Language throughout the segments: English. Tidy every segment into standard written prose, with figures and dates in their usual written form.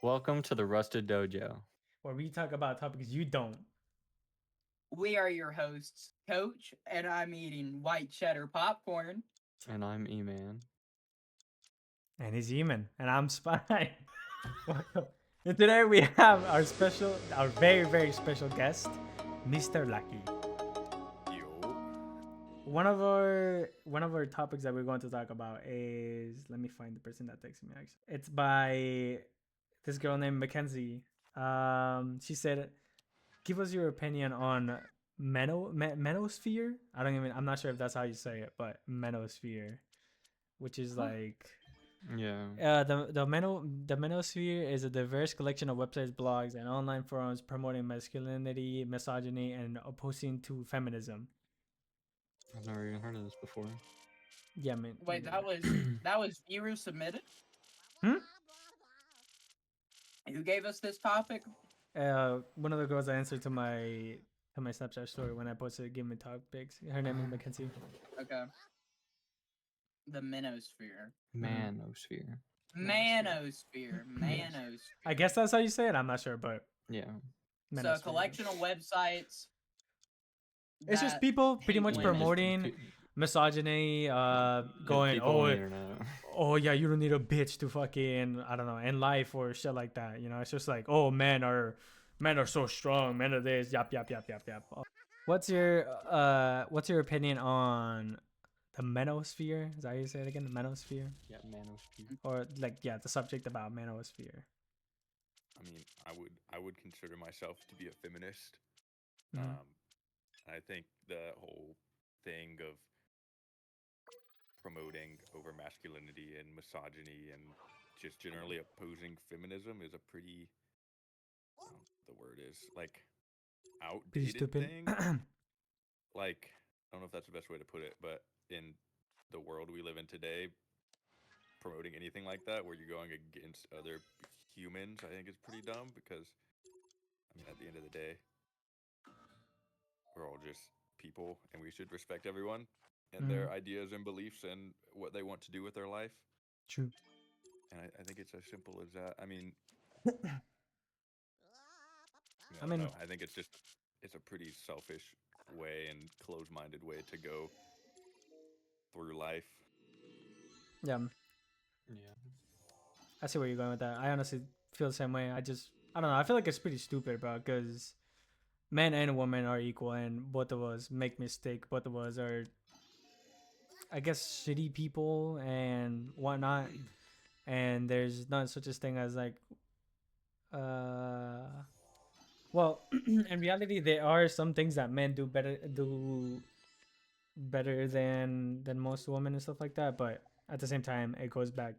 Welcome to the Rusted Dojo. where we talk about topics you don't. We are your hosts, Coach, and I'm eating white cheddar popcorn. And I'm E-Man. And he's Eamon, and I'm Spy. Welcome. And today we have our very, very special guest, Mr. Lucky. Yo. One of our topics that we're going to talk about is, let me find the person that texted me. Actually, it's by this girl named Mackenzie. She said, "Give us your opinion on manosphere." I'm not sure if that's how you say it, but manosphere, which is like Yeah. the manosphere is a diverse collection of websites, blogs, and online forums promoting masculinity, misogyny, and opposing to feminism. I've never even heard of this before. Yeah, man. Wait, that was viewer submitted. Hmm? Who gave us this topic? One of the girls I answered to my Snapchat story when I posted "Give me topics." Her name is Mackenzie. Okay. The manosphere. Manosphere. Manosphere. I guess that's how you say it. I'm not sure, but Yeah. So a manosphere. collection of websites. It's just that people pretty hate much women. promoting misogyny, going, people on the oh, internet. oh yeah, you don't need a bitch to fucking, I don't know, in life or shit like that. You know, it's just like, oh, men are so strong, men are this, yap. What's your opinion on the manosphere? Is that how you say it again? The manosphere? Yeah, manosphere. Or like, yeah, the subject about manosphere. I mean, I would consider myself to be a feminist. Mhm. I think the whole thing of promoting over masculinity and misogyny and just generally opposing feminism is a pretty the word is like Pretty outdated stupid. thing. Like, I don't know if that's the best way to put it, but in the world we live in today, promoting anything like that where you're going against other humans, I think is pretty dumb because I mean, at the end of the day, we're all just people and we should respect everyone and Mhm. their ideas and beliefs and what they want to do with their life. True. And I think it's as simple as that. I mean, I I don't mean, know. I think it's a pretty selfish way and closed-minded way to go through life. yeah, Yeah. I see where you're going with that. I honestly feel the same way. I don't know. I feel like it's pretty stupid, bro, because men and women are equal, and both of us make mistake. Both of us are, I guess, shitty people and whatnot. And there's not such a thing as like, uh, well, in reality, there are some things that men do better than most women and stuff like that. But at the same time, it goes back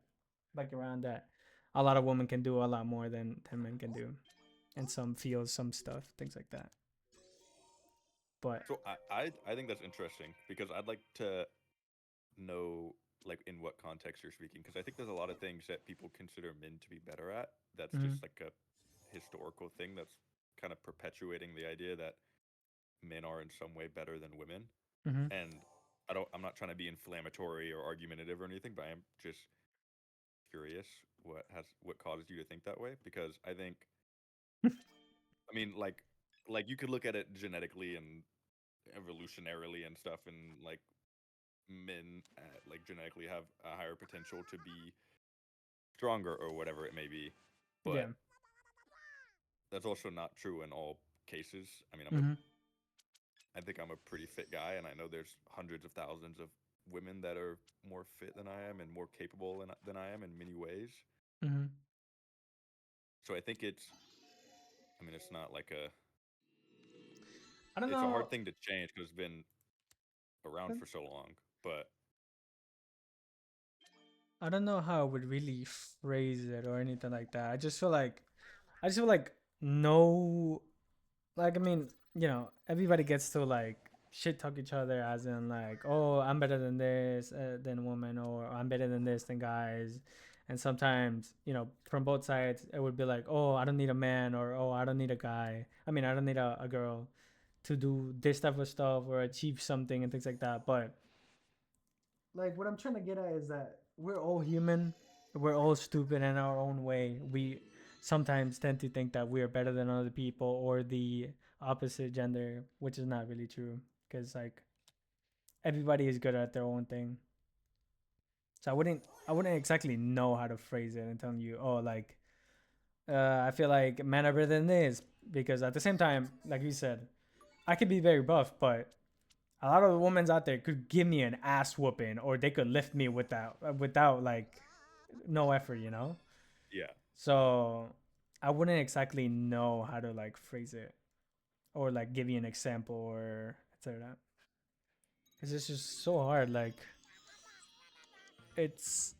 around that a lot of women can do a lot more than men can do, and some fields, some stuff, things like that. But So I think that's interesting because I'd like to know like in what context you're speaking because I think there's a lot of things that people consider men to be better at that's mm, just like a historical thing that's kind of perpetuating the idea that men are in some way better than women. mm-hmm. And I'm not trying to be inflammatory or argumentative or anything, but I'm just curious what causes you to think that way because I think I mean like you could look at it genetically and evolutionarily and stuff and like men like genetically have a higher potential to be stronger or whatever it may be. Yeah. But that's also not true in all cases. I mean, Mm-hmm. I think I'm a pretty fit guy, and I know there's hundreds of thousands of women that are more fit than I am and more capable than I am in many ways. Mm-hmm. So I think I mean, it's not like I don't it's a know. hard thing to change because it's been around for so long. But I don't know how I would really phrase it or anything like that. I just feel like no, like, I mean, everybody gets to like shit talk each other, as in like, oh, I'm better than this than women, or I'm better than this than guys. And sometimes, from both sides, it would be like, oh, I don't need a man, or oh, I don't need a guy. I mean, I don't need a girl to do this type of stuff or achieve something and things like that. But like, what I'm trying to get at is that we're all human. We're all stupid in our own way. sometimes tend to think that we are better than other people or the opposite gender, which is not really true because like everybody is good at their own thing. So I wouldn't exactly know how to phrase it and telling you, oh, like I feel like men are better than this because at the same time, like you said, I could be very buff, but a lot of the women out there could give me an ass whooping or they could lift me without like no effort, you know. Yeah. So I wouldn't exactly know how to like phrase it or like give you an example or etc. Because it's just so hard. Like it's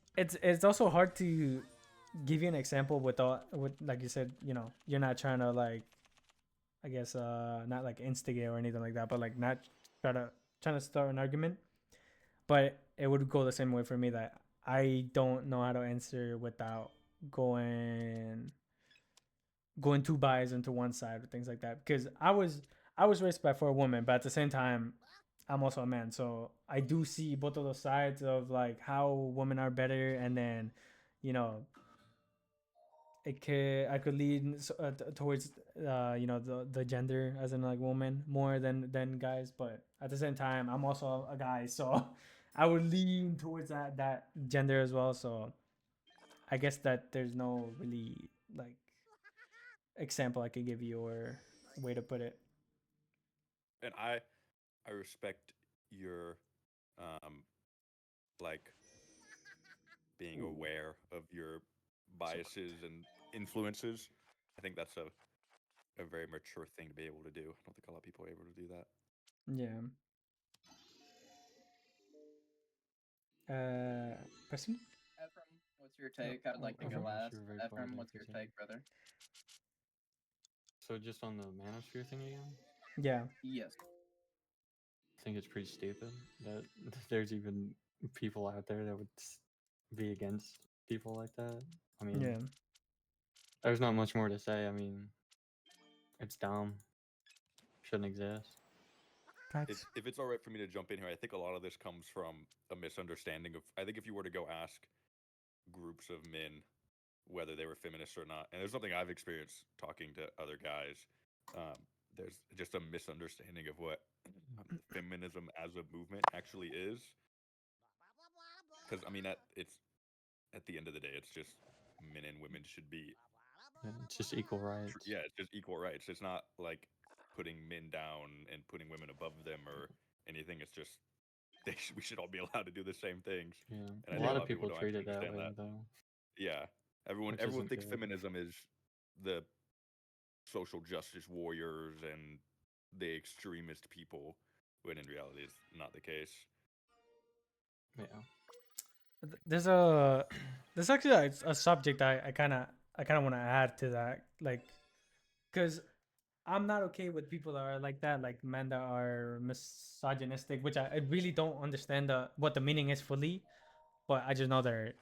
also hard to give you an example with like you said, you know, you're not trying to like I guess not like instigate or anything like that, but like not try to trying to start an argument. But it would go the same way for me that I don't know how to answer without going going too biased into one side or things like that. Because I was raised by 4 women, but at the same time, I'm also a man, so I do see both of those sides of like how women are better, and then, you know, I could lean towards the gender as in like woman more than guys, but at the same time, I'm also a guy, so I would lean towards that gender as well. So I guess that there's no really like example I could give you or way to put it. And I respect your um like being aware of your biases and influences. I think that's a very mature thing to be able to do. I don't think a lot of people are able to do that. Yeah. Person? Ephraim, what's your take? I'd like to go Ephraim, last. you were very quiet Ephraim, there what's for a your second. take, brother? So just on the manosphere thing again, Yeah. Yes. I think it's pretty stupid that there's even people out there that would be against people like that. I mean, Yeah. there's not much more to say. I mean, it's dumb. Shouldn't exist. Facts. If it's all right for me to jump in here, I think a lot of this comes from a misunderstanding of. I think if you were to go ask groups of men whether they were feminists or not, and there's something I've experienced talking to other guys, there's just a misunderstanding of what feminism as a movement actually is. Because I mean, at the end of the day, it's just men and women should be Yeah, it's just equal rights. yeah, it's just equal rights. It's not like putting men down and putting women above them or anything. It's just we should all be allowed to do the same things. Yeah, And I a think lot a of lot of people people don't treat actually it that understand way that. though, Yeah, which everyone isn't thinks good. feminism is the social justice warriors and the extremist people, when in reality it's not the case. Yeah. There's actually a subject I kind of want to add to that, like, because I'm not okay with people that are like that, like men that are misogynistic, which I really don't understand what the meaning is fully, but I just know they're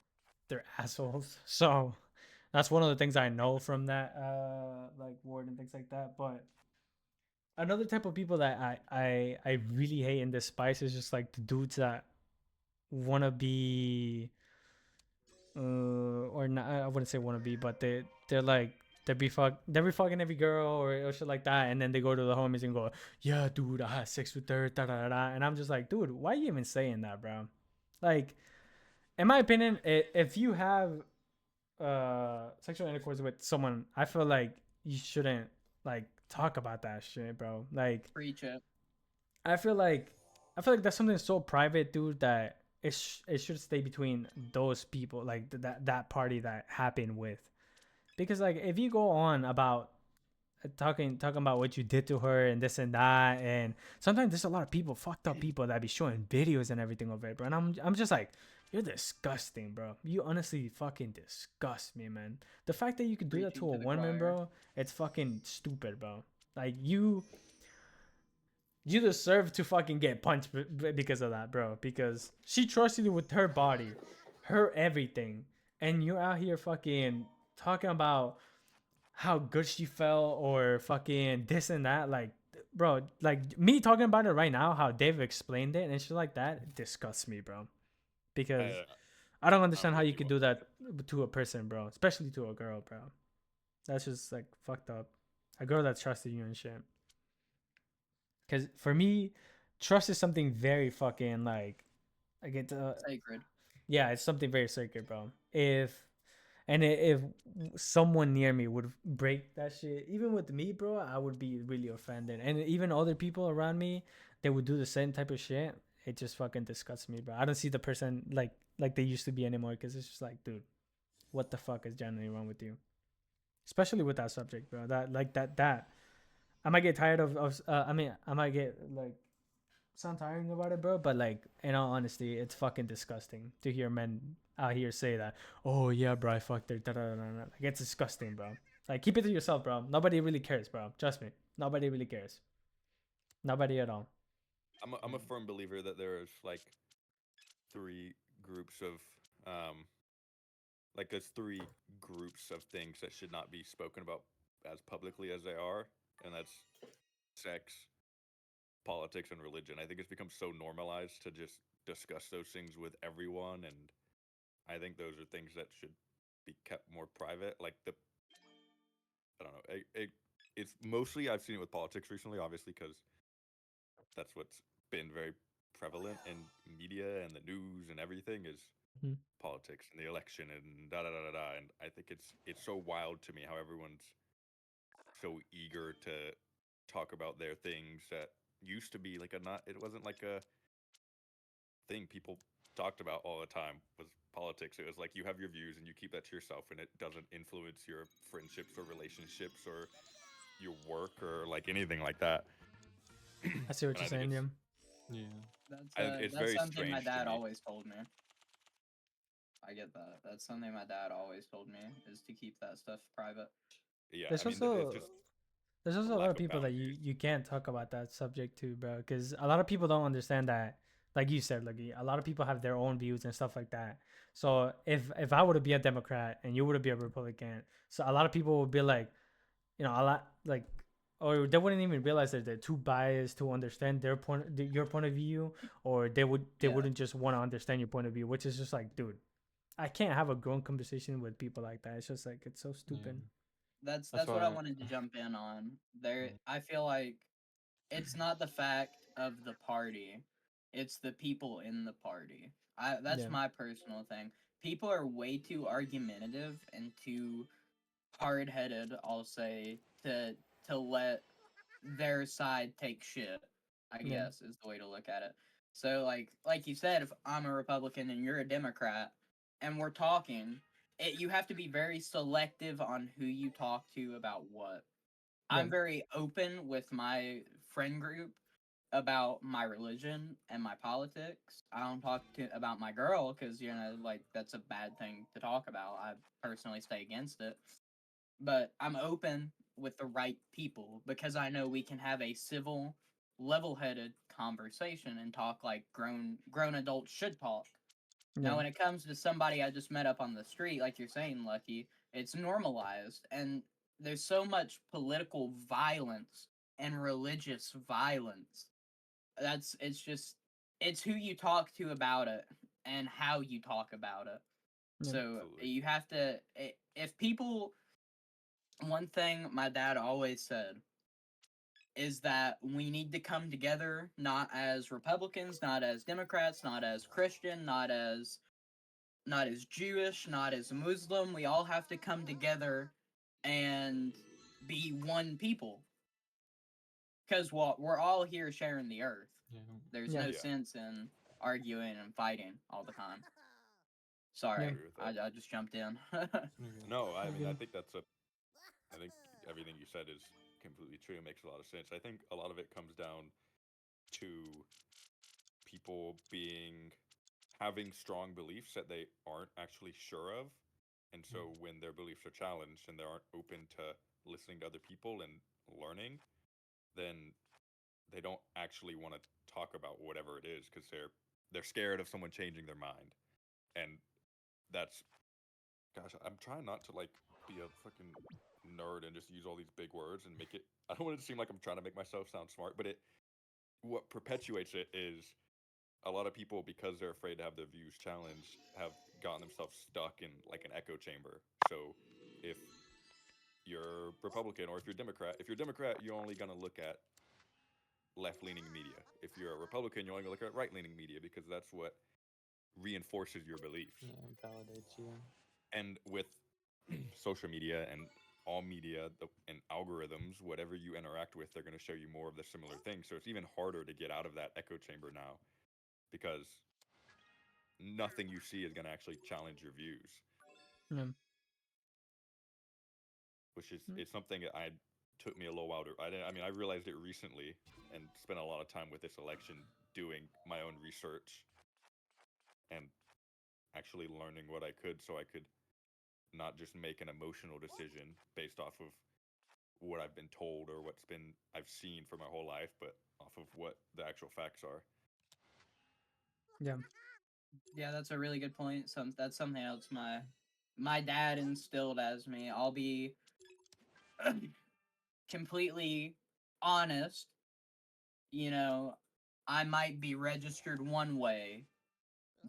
assholes. So that's one of the things I know from that like word and things like that. But another type of people that I really hate in this spice is just like the dudes that wanna be or not, I wouldn't say wanna be, but they're like they be fucking every girl or shit like that, and then they go to the homies and go, yeah, dude, I had sex with her, da da da, and I'm just like, dude, why are you even saying that, bro? Like, in my opinion, if you have sexual intercourse with someone, I feel like you shouldn't like talk about that shit, bro. Like, Preach it. I feel like that's something so private, dude, that it should stay between those people, like that party that happened with. Because like if you go on about talking about what you did to her and this and that, and sometimes there's a lot of people, fucked up people that be showing videos and everything of it, bro. And I'm just like, you're disgusting, bro. You honestly fucking disgust me, man. The fact that you could do that Preaching to a to the woman, choir. bro, it's fucking stupid, bro. Like you deserve to fucking get punched because of that, bro. Because she trusted you with her body, her everything, and you're out here fucking talking about how good she felt or fucking this and that. Like, bro, like me talking about it right now, how Dave explained it and shit like that, it disgusts me, bro. Because I, I don't I don't understand how really you see could what do that to a person, bro, especially to a girl, bro. That's just like fucked up. A girl that trusted you and shit. Because for me, trust is something very fucking like Sacred. yeah, it's something very sacred, bro. If someone near me would break that shit, even with me, bro, I would be really offended. And even other people around me, they would do the same type of shit. It just fucking disgusts me, bro. I don't see the person like they used to be anymore because it's just like, dude, what the fuck is generally wrong with you? Especially with that subject, bro. That like that I might get tired of I mean, I might get like sound tiring about it, bro. But like, in all honesty, it's fucking disgusting to hear men out here say that. Oh yeah, bro, I fucked her. Da, da, da, da. Like it's disgusting, bro. Like keep it to yourself, bro. Nobody really cares, bro. Trust me. Nobody really cares. Nobody at all. I'm a firm believer that there's like three groups of there's three groups of things that should not be spoken about as publicly as they are, and that's sex, politics, and religion. I think it's become so normalized to just discuss those things with everyone, and I think those are things that should be kept more private. Like I don't know, it's mostly I've seen it with politics recently, obviously, because that's what's been very prevalent in media and the news and everything is Mhm. politics and the election and da da da da da. And I think it's so wild to me how everyone's so eager to talk about their things that used to be like a not. It wasn't like a thing people talked about all the time was politics. It was like you have your views and you keep that to yourself, and it doesn't influence your friendships or relationships or your work or like anything like that. I see what And you're saying, yeah. Yeah. it's That's very something my strange to dad me. always told me. I get that. That's something my dad always told me is to keep that stuff private. Yeah, There's I mean, it's also just there's a also a lot lack of of people that boundaries. you can't talk about that subject to, bro. Because a lot of people don't understand that. Like you said, like a lot of people have their own views and stuff like that. So if I were to be a Democrat and you were to be a Republican, so a lot of people would be like, a lot like, or they wouldn't even realize that they're too biased to understand your point of view, or they Yeah, wouldn't just want to understand your point of view, which is just like, dude, I can't have a grown conversation with people like that. It's just like it's so Yeah. stupid. That's that's what I why. wanted to jump in on. There, Yeah. I feel like it's not the fact of the party, it's the people in the party. That's Yeah, my personal thing. People are way too argumentative and too hard-headed, I'll say, to let their side take shit, I yeah, guess is the way to look at it. So like you said, if I'm a Republican and you're a Democrat and we're talking, you have to be very selective on who you talk to about what. yeah, I'm very open with my friend group about my religion and my politics. I don't talk to about my girl because like that's a bad thing to talk about. I personally stay against it, but I'm open with the right people because I know we can have a civil, level-headed conversation and talk like grown adults should talk. yeah, Now, when it comes to somebody I just met up on the street, like you're saying, Lucky, it's normalized, and there's so much political violence and religious violence. It's just it's who you talk to about it and how you talk about it. yeah, So Absolutely. you have to if people one thing my dad always said is that we need to come together not as Republicans, not as Democrats, not as Christian, not as Jewish, not as Muslim. We all have to come together and be one people because we're all here sharing the earth. Yeah. There's yeah, no Yeah, sense in arguing and fighting all the time. I yeah. Sorry, agree with that. I just jumped in. Okay. No, I You're mean, I good. think I think everything you said is completely true. It makes a lot of sense. I think a lot of it comes down to people having strong beliefs that they aren't actually sure of. And so when their beliefs are challenged and they aren't open to listening to other people and learning, then they don't actually want to talk about whatever it is because they're scared of someone changing their mind. And that's gosh, I'm trying not to like be a fucking nerd and just use all these big words and make it I don't want it to seem like I'm trying to make myself sound smart, but it what perpetuates it is a lot of people because they're afraid to have their views challenged have gotten themselves stuck in like an echo chamber. So if you're Republican, or if you're Democrat. If you're Democrat, you're only gonna look at left-leaning media. If you're a Republican, you're only gonna look at right-leaning media because that's what reinforces your beliefs. Yeah, it validates you. And with social media and all media and algorithms, whatever you interact with, they're going to show you more of the similar things. So it's even harder to get out of that echo chamber now because nothing you see is going to actually challenge your views, Yeah. which is Mm. it's something that I took me a little while to. I mean, I realized it recently and spent a lot of time with this election doing my own research and actually learning what I could so I could not just make an emotional decision based off of what I've been told or what's been I've seen for my whole life, but off of what the actual facts are. Yeah. Yeah, that's a really good point. That's something else my dad instilled as me. I'll be completely honest. You know, I might be registered one way,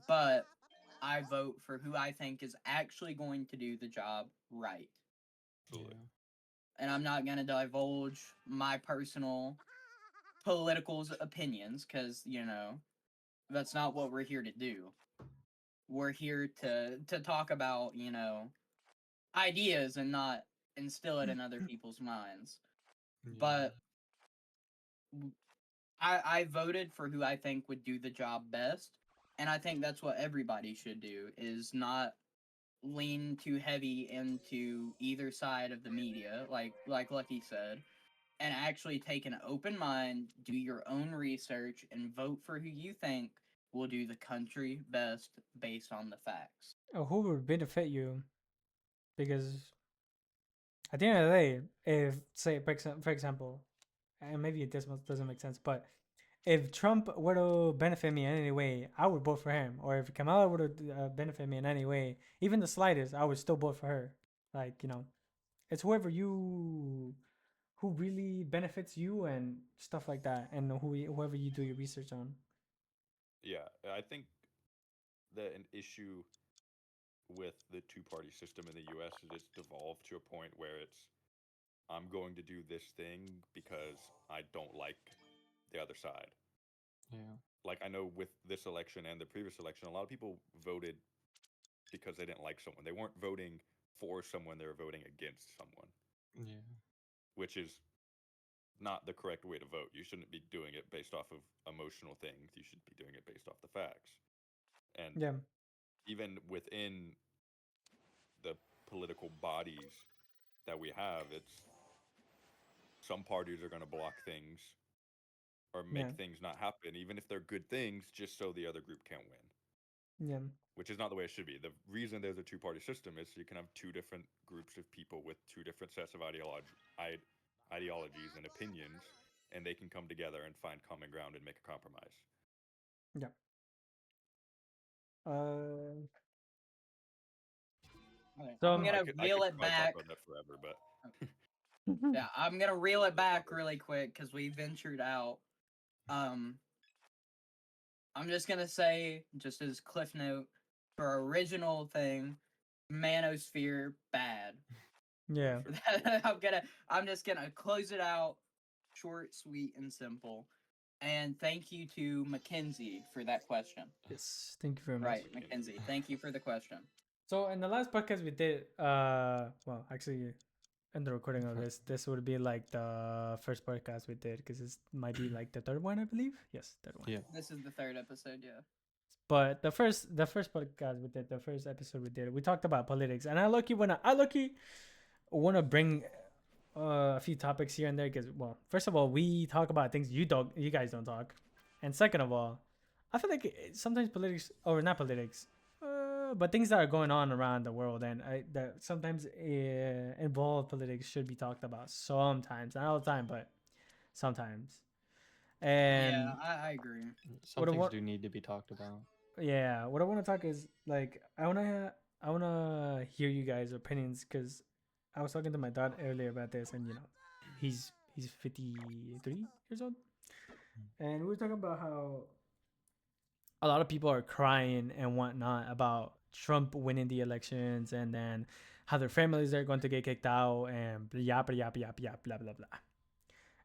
but I vote for who I think is actually going to do the job right. Absolutely. Yeah. And I'm not going to divulge my personal political opinions because, that's not what we're here to do. We're here to talk about, ideas and not instill it in other people's minds. Yeah. But I voted for who I think would do the job best, and I think that's what everybody should do, is not lean too heavy into either side of the media, like Lucky said, and actually take an open mind, do your own research, and vote for who you think will do the country best based on the facts. Who would benefit you? Because at the end of the day, if say for example, and maybe this doesn't make sense, but if Trump were to benefit me in any way, I would vote for him. Or if Kamala were to benefit me in any way, even the slightest, I would still vote for her. Like, it's who really benefits you and stuff like that, and whoever you do your research on. Yeah, I think that an issue with the two-party system in the US is it's devolved to a point where it's I'm going to do this thing because I don't like the other side. Yeah. Like I know with this election and the previous election, a lot of people voted because they didn't like someone. They weren't voting for someone, they were voting against someone, Yeah. which is not the correct way to vote. You shouldn't be doing it based off of emotional things. You should be doing it based off the facts. And Yeah. even within the political bodies that we have, it's some parties are going to block things or make Yeah. things not happen, even if they're good things, just so the other group can't win. Yeah. Which is not the way it should be. The reason there's a two-party system is so you can have two different groups of people with two different sets of ideologies and opinions, and they can come together and find common ground and make a compromise. Yeah. Uh, Okay, So, I'm gonna I reel could it probably talk back. about that forever, but Yeah, I'm gonna reel it back really quick because we ventured out. Um, I'm just gonna say, just as cliff note, for original thing, Manosphere bad. yeah. sure. I'm just gonna close it out, short, sweet, and simple. And thank you to Mackenzie for that question. Yes. Thank you very much. Right, Mackenzie, thank you for the question. So in the last podcast we did, well, actually, in the recording of this would be like the first podcast we did because it might be like the third one, I believe. Yes, third one. Yeah. This is the third episode, yeah. But the first podcast we did, the first episode we did, we talked about politics, and I lucky wanna bring a few topics here and there because, well, first of all, we talk about things you guys don't talk, and second of all, I feel like sometimes politics, or not politics, but things that are going on around the world and that sometimes involve politics should be talked about sometimes, not all the time, but sometimes. And Yeah, I agree. Some what I things want, do need to be talked about. yeah, what I want to talk is like I wanna hear you guys' opinions because I was talking to my dad earlier about this, and he's 53 years old, and we were talking about how a lot of people are crying and whatnot about Trump winning the elections, and then how their families are going to get kicked out, and blah blah blah blah blah blah blah blah.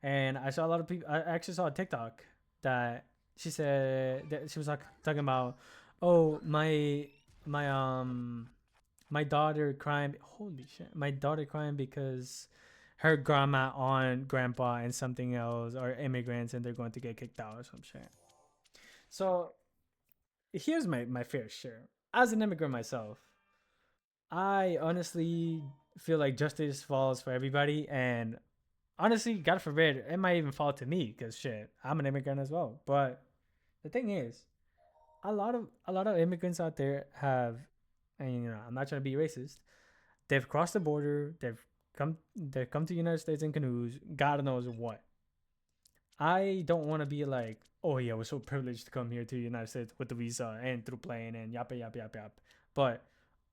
And I saw a lot of people. I actually saw a TikTok that she said that she was like talking about, oh my daughter crying. Holy shit, my daughter crying because her grandma, aunt, grandpa, and something else are immigrants and they're going to get kicked out or some shit. So here's my fair share. As an immigrant myself, I honestly feel like justice falls for everybody, and honestly, God forbid, it might even fall to me because shit, I'm an immigrant as well. But the thing is, a lot of immigrants out there have, and I'm not trying to be racist. They've crossed the border. They've come to the United States in canoes. God knows what. I don't want to be like, oh yeah, we're so privileged to come here to the United States with the visa and through plane and yap yap yap yap. But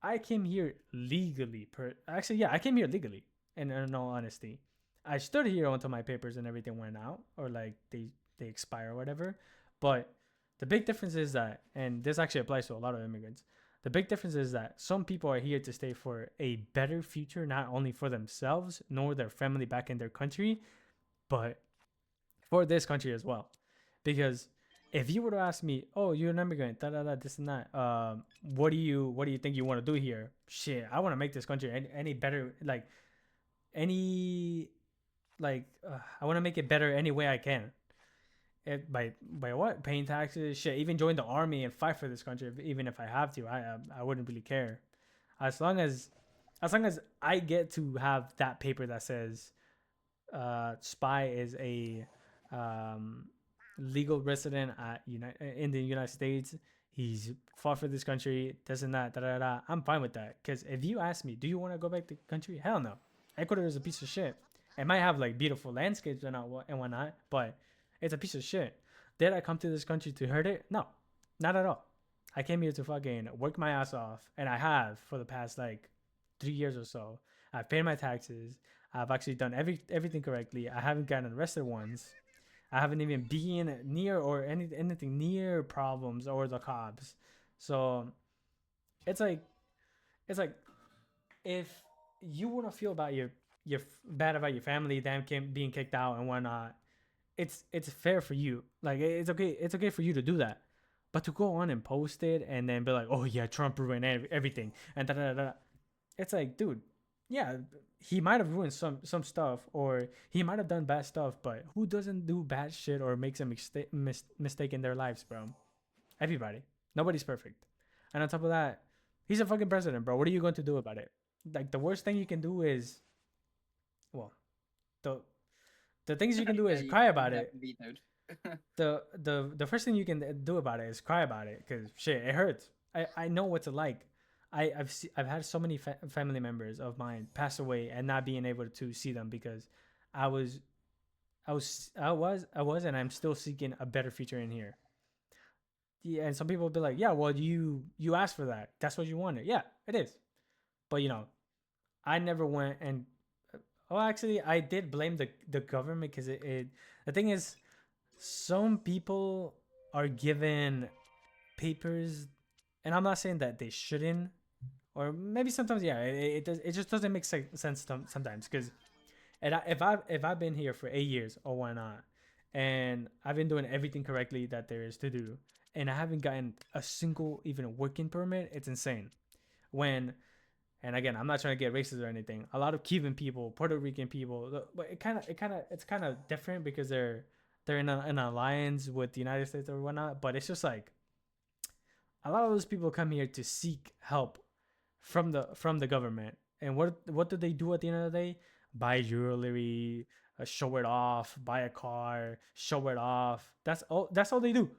I came here legally. Actually, yeah, I came here legally. In all honesty, I stood here until my papers and everything went out, or like they expire or whatever. But the big difference is that, and this actually applies to a lot of immigrants. The big difference is that some people are here to stay for a better future, not only for themselves nor their family back in their country, but for this country as well. Because if you were to ask me, oh, you're an immigrant, da da da, this and that, what do you think you want to do here? Shit, I want to make this country any better, like any, like I want to make it better any way I can. By what? Paying taxes, shit, even join the army and fight for this country, even if I have to. I wouldn't really care, as long as I get to have that paper that says spy is a um, legal resident in the United States. He's fought for this country, this and that, da da da. I'm fine with that. Because if you ask me, do you want to go back to the country? Hell no. Ecuador is a piece of shit. It might have like beautiful landscapes and whatnot, but it's a piece of shit. Did I come to this country to hurt it? No, not at all. I came here to fucking work my ass off, and I have for the past like 3 years or so. I've paid my taxes. I've actually done everything correctly. I haven't gotten arrested once. I haven't even been near or anything near problems or the cops. So it's like if you want to feel about your bad about your family, them being kicked out and whatnot, it's fair for you. Like it's okay for you to do that. But to go on and post it and then be like, oh yeah, Trump ruined everything and da da da, it's like, dude, yeah, he might have ruined some stuff or he might have done bad stuff, but who doesn't do bad shit or makes a mistake in their lives, bro? Everybody. Nobody's perfect. And on top of that, he's a fucking president, bro. What are you going to do about it? Like the worst thing you can do is, well, the things you can do is cry about it. Vetoed. The first thing you can do about it is cry about it, because shit, it hurts. I know what's it like. I've had so many family members of mine pass away and not being able to see them because I was and I'm still seeking a better future in here. Yeah, and some people will be like, yeah, well, you asked for that. That's what you wanted. Yeah, it is. But I never went and well, actually, I did blame the government because the thing is, some people are given papers, and I'm not saying that they shouldn't, or maybe sometimes, yeah, it just doesn't make sense sometimes because if I've been here for 8 years or whatnot, and I've been doing everything correctly that there is to do, and I haven't gotten a single even working permit, it's insane. When And again, I'm not trying to get racist or anything. A lot of Cuban people, Puerto Rican people, but it's kind of different because they're in an alliance with the United States or whatnot. But it's just like a lot of those people come here to seek help from the government. And what do they do at the end of the day? Buy jewelry, show it off, buy a car, show it off. That's all they do,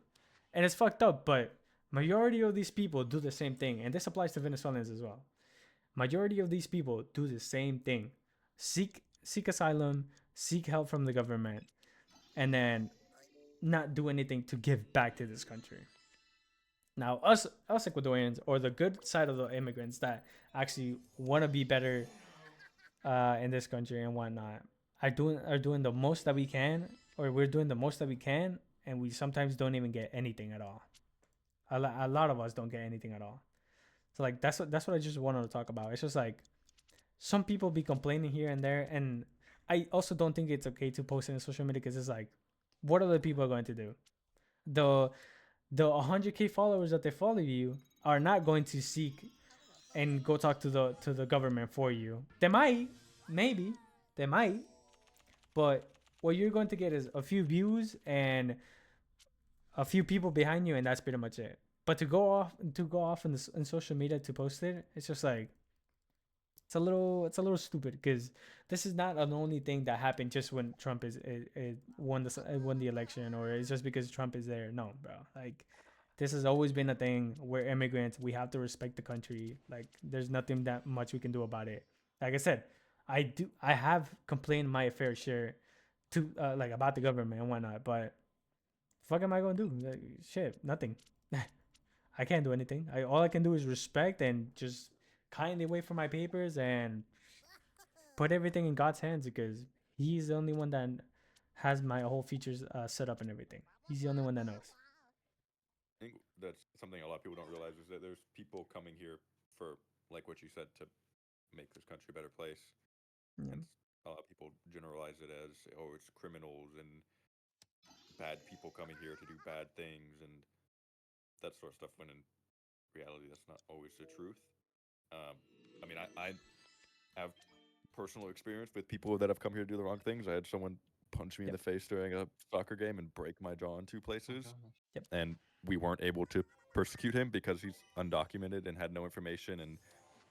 and it's fucked up. But majority of these people do the same thing, and this applies to Venezuelans as well. Majority of these people do the same thing: seek asylum, seek help from the government, and then not do anything to give back to this country. Now, us Ecuadorians, or the good side of the immigrants that actually want to be better in this country and whatnot, are doing the most that we can, or we're doing the most that we can, and we sometimes don't even get anything at all. A lot of us don't get anything at all. So like that's what I just wanted to talk about. It's just like some people be complaining here and there, and I also don't think it's okay to post it on social media because it's like, what are the people going to do? The the 100K followers that they follow you are not going to seek and go talk to the government for you. They might, maybe, they might, but what you're going to get is a few views and a few people behind you, and that's pretty much it. But to go off in social media to post it, it's just like it's a little stupid because this is not an only thing that happened just when Trump is won the election, or it's just because Trump is there. No, bro. Like this has always been a thing where immigrants, we have to respect the country. Like there's nothing that much we can do about it. Like I said, I have complained my fair share to like about the government and whatnot, but fuck am I gonna do? Like, shit, nothing. I can't do anything. All I can do is respect and just kindly wait for my papers and put everything in God's hands because He's the only one that has my whole features set up and everything. He's the only one that knows. I think that's something a lot of people don't realize is that there's people coming here for, like what you said, to make this country a better place. Yeah. And a lot of people generalize it as, oh, it's criminals and bad people coming here to do bad things and that sort of stuff. When in reality, that's not always the truth. I mean, I have personal experience with people that have come here to do the wrong things. I had someone punch me in Yep. the face during a soccer game and break my jaw in two Oh, places. gosh. And we weren't able to persecute him because he's undocumented and had no information. And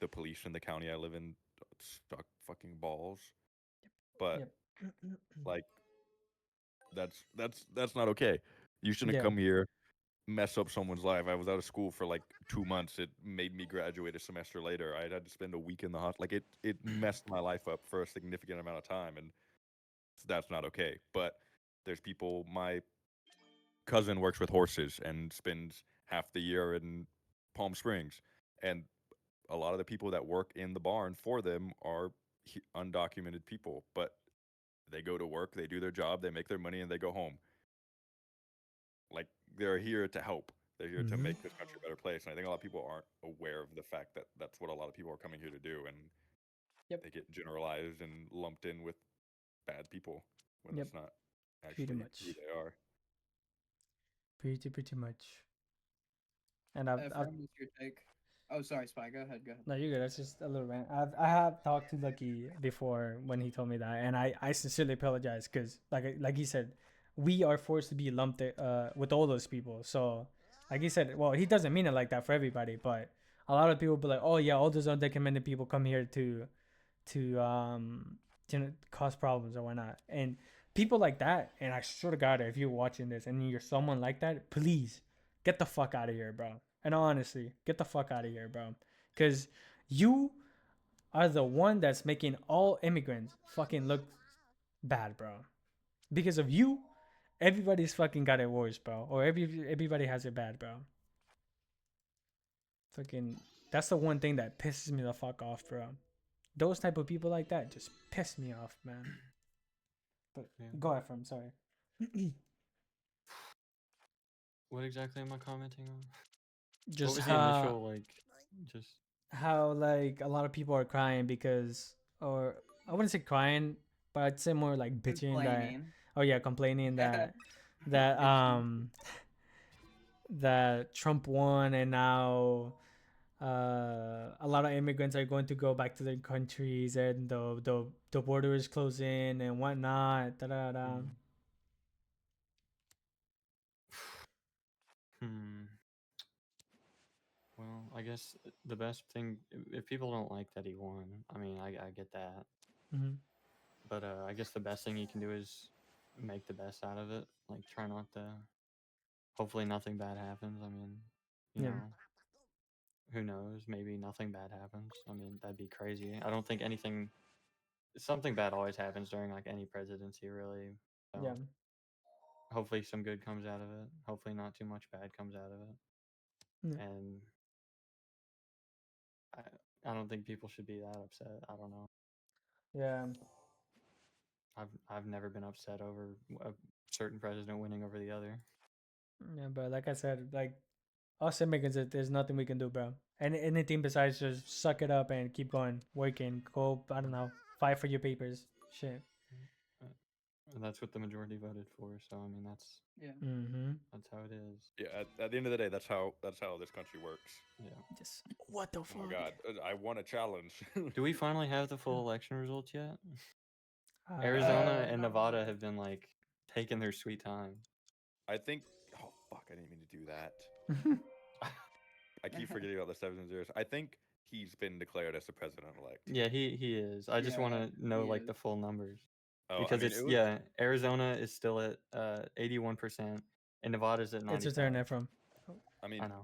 the police in the county I live in stuck fucking balls. But Yep. like, that's not okay. You shouldn't Yeah. come here, mess up someone's life. I was out of school for like 2 months. It made me graduate a semester later. I had to spend a week in the hospital. Like it messed my life up for a significant amount of time, and that's not okay. But there's people. My cousin works with horses and spends half the year in Palm Springs, and a lot of the people that work in the barn for them are undocumented people. But they go to work, they do their job, they make their money, and they go home. Like they're here to help. They're here to Mm-hmm. make this country a better place. And I think a lot of people aren't aware of the fact that that's what a lot of people are coming here to do, and Yep. they get generalized and lumped in with bad people when Yep. that's not Pretty actually much. who they are. Pretty much. And I've Ephraim, what's your take? Oh, sorry, Spy. Go ahead. Go ahead. no, you're good. That's just a little rant. I have talked to Lucky before when he told me that, and I sincerely apologize because like he said, we are forced to be lumped with all those people. So like he said, well, he doesn't mean it like that for everybody, but a lot of people be like, oh yeah, all those undocumented people come here to cause problems or whatnot, and people like that. And I swear to God, if you're watching this and you're someone like that, please get the fuck out of here, bro. And honestly, get the fuck out of here, bro. Because you are the one that's making all immigrants fucking look bad, bro. Because of you, everybody's fucking got it worse, bro. Or everybody has it bad, bro. Fucking, that's the one thing that pisses me the fuck off, bro. Those type of people like that just piss me off, man. But Yeah. go ahead, from sorry. What exactly am I commenting on? What Just was the initial like? Just how like a lot of people are crying because, or I wouldn't say crying, but I'd say more like bitching that, Complaining. oh yeah, complaining that that Bitching. that Trump won and now a lot of immigrants are going to go back to their countries and the border is closing and whatnot. Da, da, da. mm. Hmm. Well, I guess the best thing, if people don't like that he won, I mean, I get that. Mm-hmm. But I guess the best thing you can do is make the best out of it. Like, try not to. Hopefully, nothing bad happens. I mean, you Yeah. know, who knows? Maybe nothing bad happens. I mean, that'd be crazy. I don't think anything. Something bad always happens during like any presidency, really. So Yeah. hopefully, some good comes out of it. Hopefully, not too much bad comes out of it. Yeah. And I don't think people should be that upset. I don't know. Yeah. I've never been upset over a certain president winning over the other. Yeah, but like I said, like us immigrants, there's nothing we can do, bro. And anything besides just suck it up and keep going, working, go, I don't know, fight for your papers. Shit. And that's what the majority voted for. So I mean, that's Mm-hmm. that's how it is. Yeah, at the end of the day, that's how this country works. Yeah. Just what the Oh fuck? my god, I won a challenge. Do we finally have the full election results yet? Uh, Arizona and Nevada have been like taking their sweet time. I think. Oh fuck! I didn't mean to do that. I keep forgetting about the 7 and zeros. I think he's been declared as the president-elect. Yeah, he is. I just want to know he like is. the full numbers Oh, because I mean, it's it was, Arizona is still at 81% and Nevada's at it's return 95. from. I mean, I know.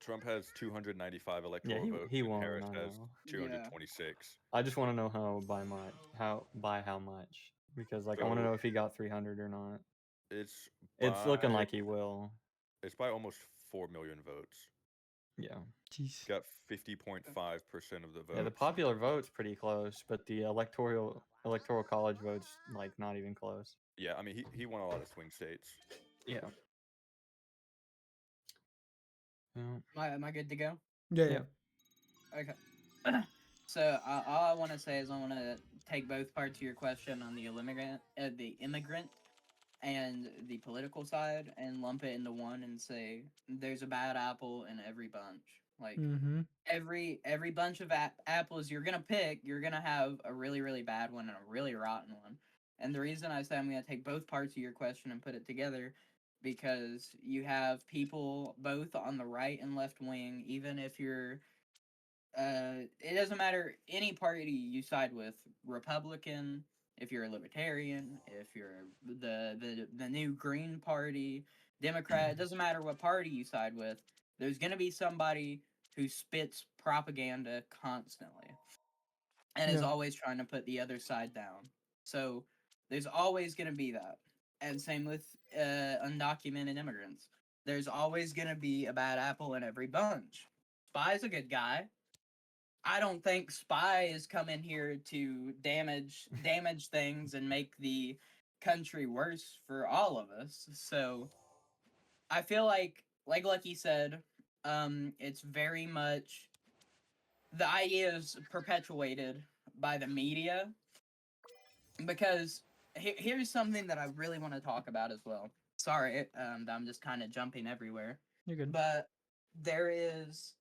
Trump has 295 Yeah, electoral votes, he and won. Harris I has know. 226. I just want to know how much because like I want to So know if he got 300 or not. it's It's looking by like he will. it's by almost 4 million votes. Yeah. Jeez. Got 50.5% of the votes. Yeah, the popular vote's pretty close, but the electoral college vote's like not even close. Yeah, I mean, he won a lot of swing states. Yeah. Yeah. Am I good to go? Yeah, Yeah. yeah. Okay. So all I want to say is I want to take both parts of your question on the immigrant and the political side and lump it into one and say there's a bad apple in every bunch. Like Mm-hmm. every bunch of apples you're gonna pick, you're gonna have a really really bad one and a really rotten one. And the reason I say I'm gonna take both parts of your question and put it together because you have people both on the right and left wing, even if you're it doesn't matter any party you side with, Republican, if you're a libertarian, if you're the new Green Party, Democrat, it doesn't matter what party you side with. There's gonna be somebody who spits propaganda constantly and is Yeah. always trying to put the other side down. So there's always gonna be that, and same with undocumented immigrants. There's always gonna be a bad apple in every bunch. Spy's a good guy. I don't think Spy is coming here to damage things and make the country worse for all of us. So I feel like Lucky said, it's very much the idea is perpetuated by the media because here's something that I really want to talk about as well. Sorry, I'm just kind of jumping everywhere. You're good. But there is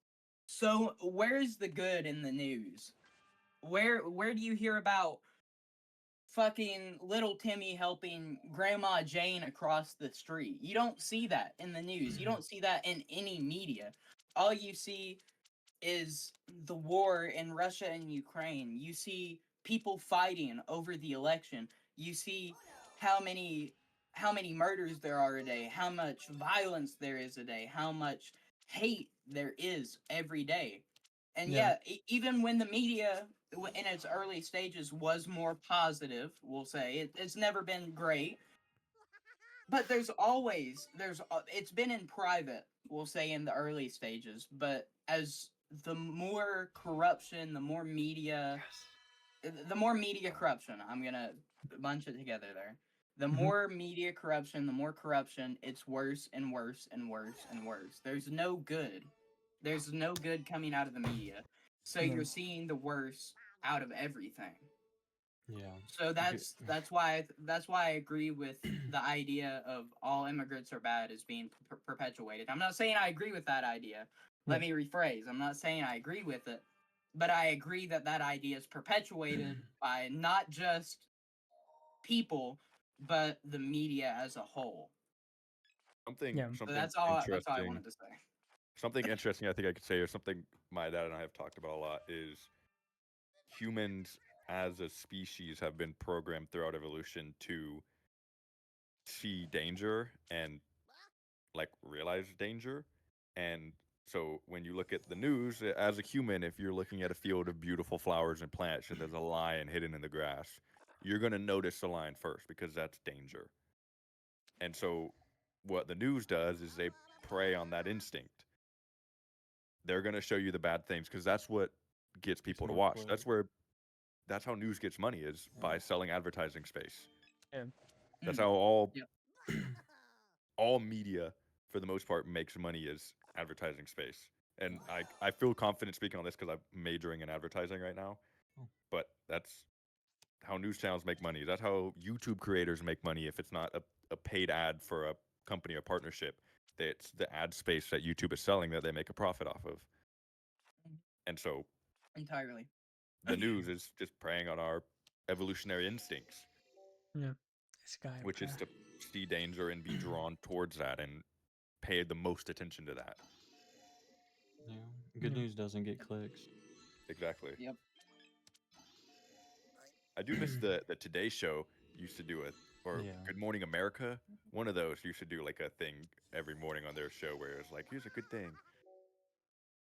so where's the good in the news? Where do you hear about fucking little Timmy helping Grandma Jane across the street? You don't see that in the news. You don't see that in any media. All you see is the war in Russia and Ukraine. You see people fighting over the election. You see how many murders there are a day, how much violence there is a day, how much hate there is every day. And Yeah. even when the media in its early stages was more positive, we'll say it's never been great, but it's been in private, we'll say in the early stages, but as the more corruption, the more media corruption, I'm gonna bunch it together there. The Mhm. more media corruption, the more corruption, it's worse and worse and worse and worse. There's no good. There's no good coming out of the media. So Yeah. you're seeing the worst out of everything. Yeah. So that's why I agree with the idea of all immigrants are bad is being perpetuated. I'm not saying I agree with that idea. Let me rephrase. I'm not saying I agree with it, but I agree that that idea is perpetuated by not just people, but the media as a whole. Something Yeah. So something that's all I interesting. wanted to say. Something interesting I think I could say, or something my dad and I have talked about a lot, is humans as a species have been programmed throughout evolution to see danger and like realize danger. And so when you look at the news as a human, if you're looking at a field of beautiful flowers and plants and there's a lion hidden in the grass, you're going to notice the lion first because that's danger. And so what the news does is they prey on that instinct. They're going to show you the bad things because that's what gets people to more watch. click. That's how news gets money, is by Yeah. selling advertising space. Yeah. That's Mm. how Yep. all media for the most part, makes money is advertising space. And I feel confident speaking on this because I'm majoring in advertising right now. Oh. But that's how news channels make money. That's how YouTube creators make money if it's not a paid ad for a company or partnership. It's the ad space that YouTube is selling that they make a profit off of. And so Entirely. the news is just preying on our evolutionary instincts, Yeah. This guy, which is bruh. to see danger and be drawn towards that and pay the most attention to that. Yeah. Good Yeah. news doesn't get clicks. Exactly. Yep. I do miss the Today Show used to do it, or Yeah. Good Morning America. One of those used to do like a thing every morning on their show where it's like, here's a good thing.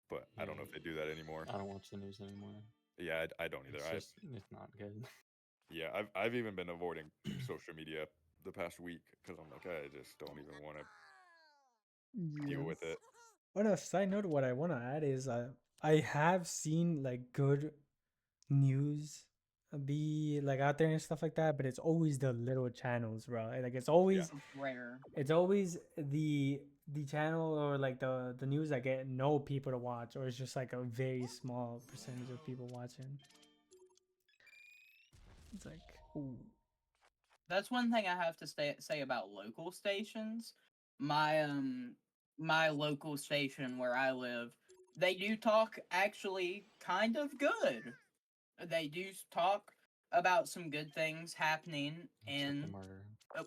But I don't know if they do that anymore. I don't watch the news anymore. Yeah, I don't either. It's just it's not good. Yeah, I've even been avoiding social media the past week because I'm like, I just don't even want to deal with Yes. it. On a side note, what I want to add is I have seen like good news be like out there and stuff like that, but it's always the little channels, bro. Like it's always Rare. the channel or like the news that get no people to watch, or it's just like a very small percentage of people watching. It's like, ooh. That's one thing I have to say about local stations. My my local station where I live, they do talk actually kind of good. They do talk about some good things happening Except the in murder. uh,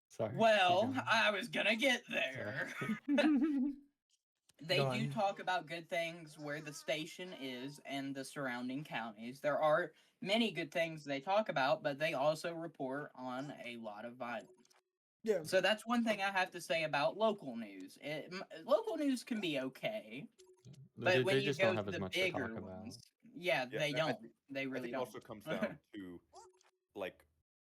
Sorry. keep well, going. I was gonna get Sorry. there. They Go do on. talk about good things where the station is and the surrounding counties. There are many good things they talk about, but they also report on a lot of violence. Yeah. So that's one thing I have to say about local news. Local news can be okay, but when They you just go don't to have as the much to bigger talk about. ones, yeah, Yeah, they I don't. think They I really think it don't. also comes down to like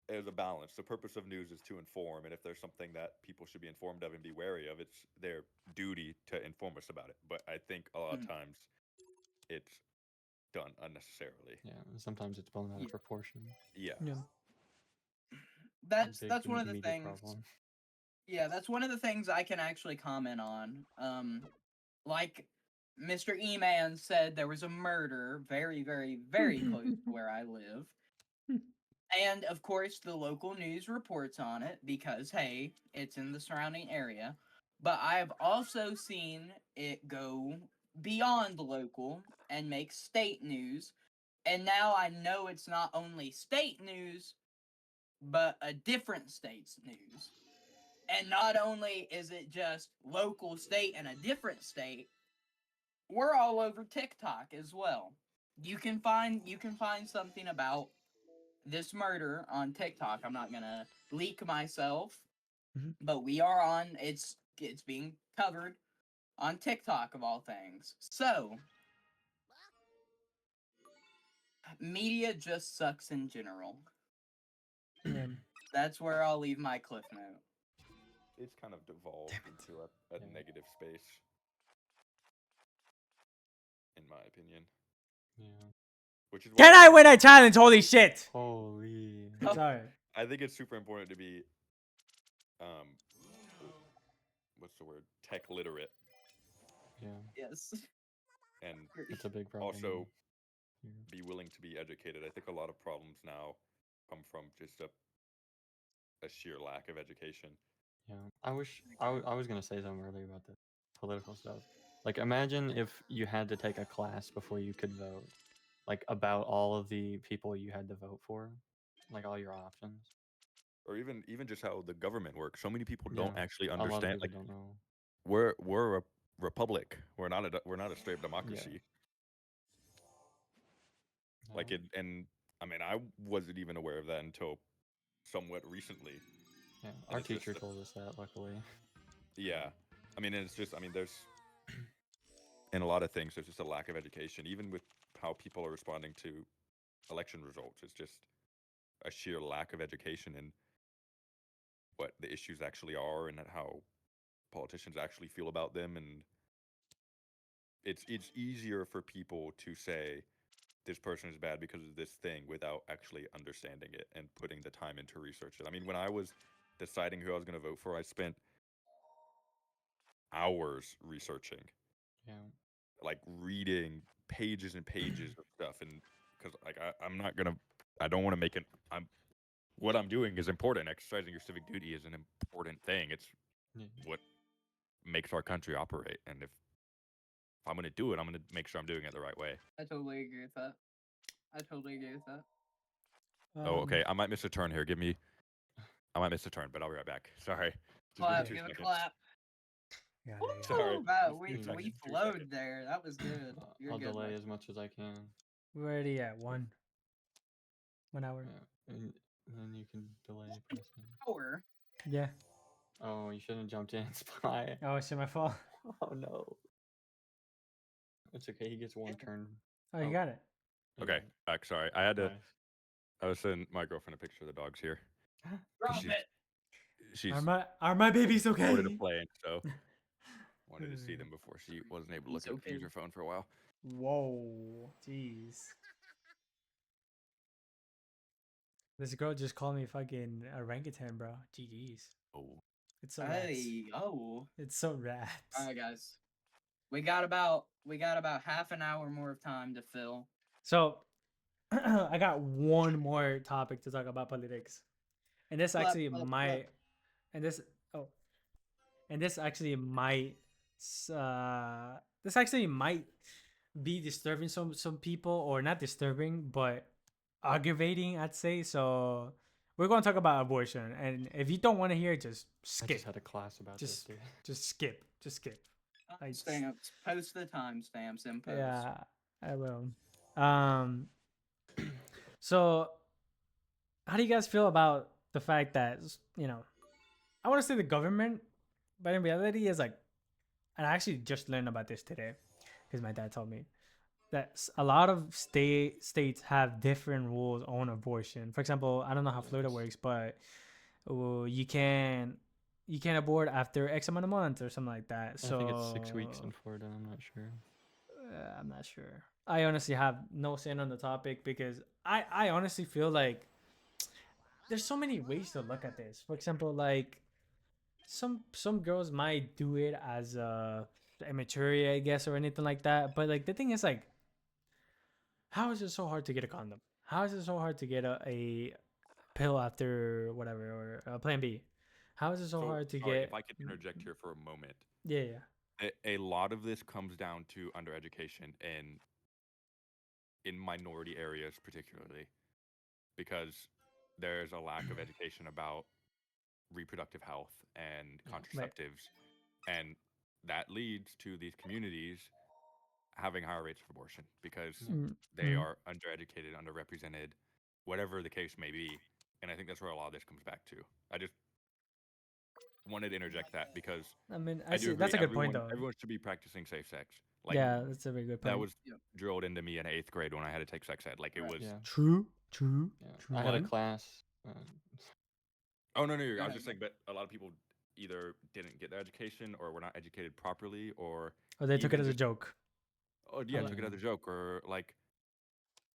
there's a balance. The purpose of news is to inform, and if there's something that people should be informed of and be wary of, it's their duty to inform us about it. But I think a lot of Mm. times it's done unnecessarily. Yeah, and sometimes it's blown out Yeah. of proportion. Yeah. Yeah. That's one of the media things. problem. Yeah, that's one of the things I can actually comment on. Like Mr. E-Man said, there was a murder very, very, very close to where I live. And of course, the local news reports on it because, hey, it's in the surrounding area. But I have also seen it go beyond local and make state news. And now I know it's not only state news, but a different state's news. And not only is it just local, state, and a different state, we're all over TikTok as well. You can find something about this murder on TikTok. I'm not gonna leak myself, Mhm. but we are on. It's being covered on TikTok of all things. So media just sucks in general. Yeah. That's where I'll leave my cliff note. It's kind of devolved Damn it. into a Yeah. negative space, in my opinion. Yeah. Which is why Can I win a challenge? Holy shit! Holy. Oh. Sorry. I think it's super important to be um what's the word? Tech literate. Yeah. Yes. And It's a big problem. also here. be willing to be educated. I think a lot of problems now come from just a sheer lack of education. Yeah. I wish I was gonna say something earlier about the political stuff. Like, imagine if you had to take a class before you could vote, like about all of the people you had to vote for, like all your options. Or even just how the government works. So many people don't Yeah. actually A lot of understand. people Like don't know. we're a republic. We're not a straight democracy. Like Yeah. it, and I mean, I wasn't even aware of that until somewhat recently. Yeah. And Our it's just teacher told us that, luckily. yeah. I mean, it's just I mean, there's in a lot of things there's just a lack of education, even with how people are responding to election results. It's just a sheer lack of education in what the issues actually are and how politicians actually feel about them. And it's easier for people to say this person is bad because of this thing without actually understanding it and putting the time into research it. I mean, when I was deciding who I was going to vote for, I spent hours researching, Yeah. like reading pages and pages of stuff, and because like I'm not gonna, I don't want to make it. What I'm doing is important. Exercising your civic duty is an important thing. It's Yeah. what makes our country operate, and if I'm gonna do it, I'm gonna make sure I'm doing it the right way. I totally agree with that. I totally agree with that. Oh, okay. I might miss a turn here. I might miss a turn, but I'll be right back. Sorry. Just give me Clap, 2 give a seconds. clap. Yeah, Sorry. Woo! Wow, Just we 2 Mm. we seconds. 2 flowed seconds. there. That was good. You're I'll good. delay bud. as much as I can. we're already at 1 hour. Yeah. And then you can delay pressing. Hour. Yeah. Oh, you shouldn't have jumped in, Spy. Oh, it's my fault. Oh no. It's okay. He gets one turn. Oh, you Oh. got it. Okay, Yeah. back. Sorry. I had to. Nice. I was sending my girlfriend a picture of the dogs here. Drop she's- it. She's Are my babies okay? bored of the plane, so wanted to see them before she wasn't able to He's use okay. her phone for a while. Whoa, jeez. This girl just called me fucking orangutan, bro. GG's. Oh, It's so rats. Hey, oh. It's so rats. All right, guys. We got about half an hour more of time to fill. So, I got one more topic to talk about politics, and this Clap, actually clap, clap. might, and this oh, and this actually might, this actually might be disturbing some people, or not disturbing, but aggravating, I'd say. So, we're going to talk about abortion, and if you don't want to hear it, just I skip. just had a class about Just- this, dude. Just skip. Just skip. Like- Stamps. Post the timestamps in post. Yeah, I will. So how do you guys feel about the fact that I want to say the government, but in reality, is like, and I actually just learned about this today because my dad told me that a lot of states have different rules on abortion. For example, I don't know how Florida Yes. works, but you can abort after X amount of months or something like that. I So think it's 6 weeks in Florida. I'm not sure. I'm not sure. I honestly have no say on the topic because I honestly feel like there's so many ways to look at this. For example, like some girls might do it as a immaturity, I guess, or anything like that. But like the thing is, like, how is it so hard to get a condom? How is it so hard to get a pill after whatever, or a Plan B? How is it so hard to sorry, get? if I could interject here for a moment. Yeah, yeah. A lot of this comes down to undereducation in minority areas particularly, because there's a lack of education about reproductive health and Yeah. contraceptives, and that leads to these communities having higher rates of abortion because Mm, they mhm. are undereducated, underrepresented, whatever the case may be. And I think that's where a lot of this comes back to. I just wanted to interject that because I mean, I I do see. agree. That's a good point, though. Everyone should be practicing safe sex. Like Yeah, that's a very good point. that was Yep. drilled into me in 8th grade when I had to take sex ed. Like it Right. was. Yeah. True. Yeah. I had a One. class. Oh no, no! Go I was ahead. just saying, but a lot of people either didn't get their education or were not educated properly, or Oh, they took it even as a just- joke. oh yeah, Yeah. took it as a joke, or like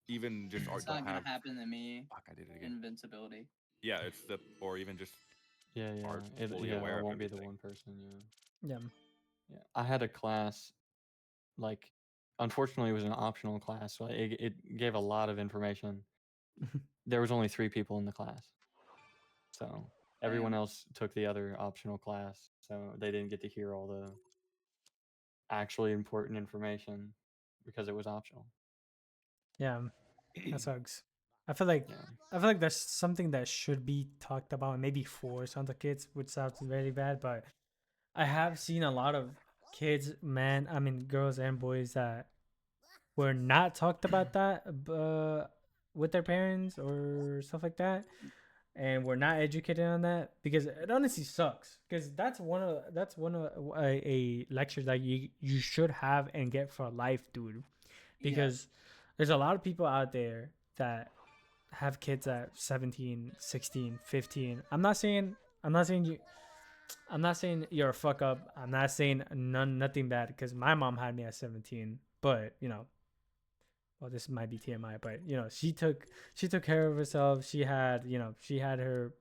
even just It's don't not gonna have. happen to me. Fuck, I did it again. Invincibility. Yeah, it's the or even just Yeah, aren't yeah. fully Yeah, aware I of won't be the everything. one person. Yeah. Yeah. Yeah. I had a class, like, unfortunately, it was an optional class, so it gave a lot of information. There was only 3 people in the class, so everyone Damn. else took the other optional class, so they didn't get to hear all the actually important information because it was optional. Yeah, that sucks. I feel like Yeah. that's something that should be talked about and maybe forced on the kids, which sounds very bad, but I have seen a lot of kids, girls and boys that were not talked about that with their parents or stuff like that, and were not educated on that because it honestly sucks. Because that's one of a lecture that you should have and get for life, dude. Because there's a lot of people out there that have kids at 17, 16, 15. I'm not saying you're a fuck up. I'm not saying nothing bad because my mom had me at 17, but well, this might be TMI, but she took care of herself. She had her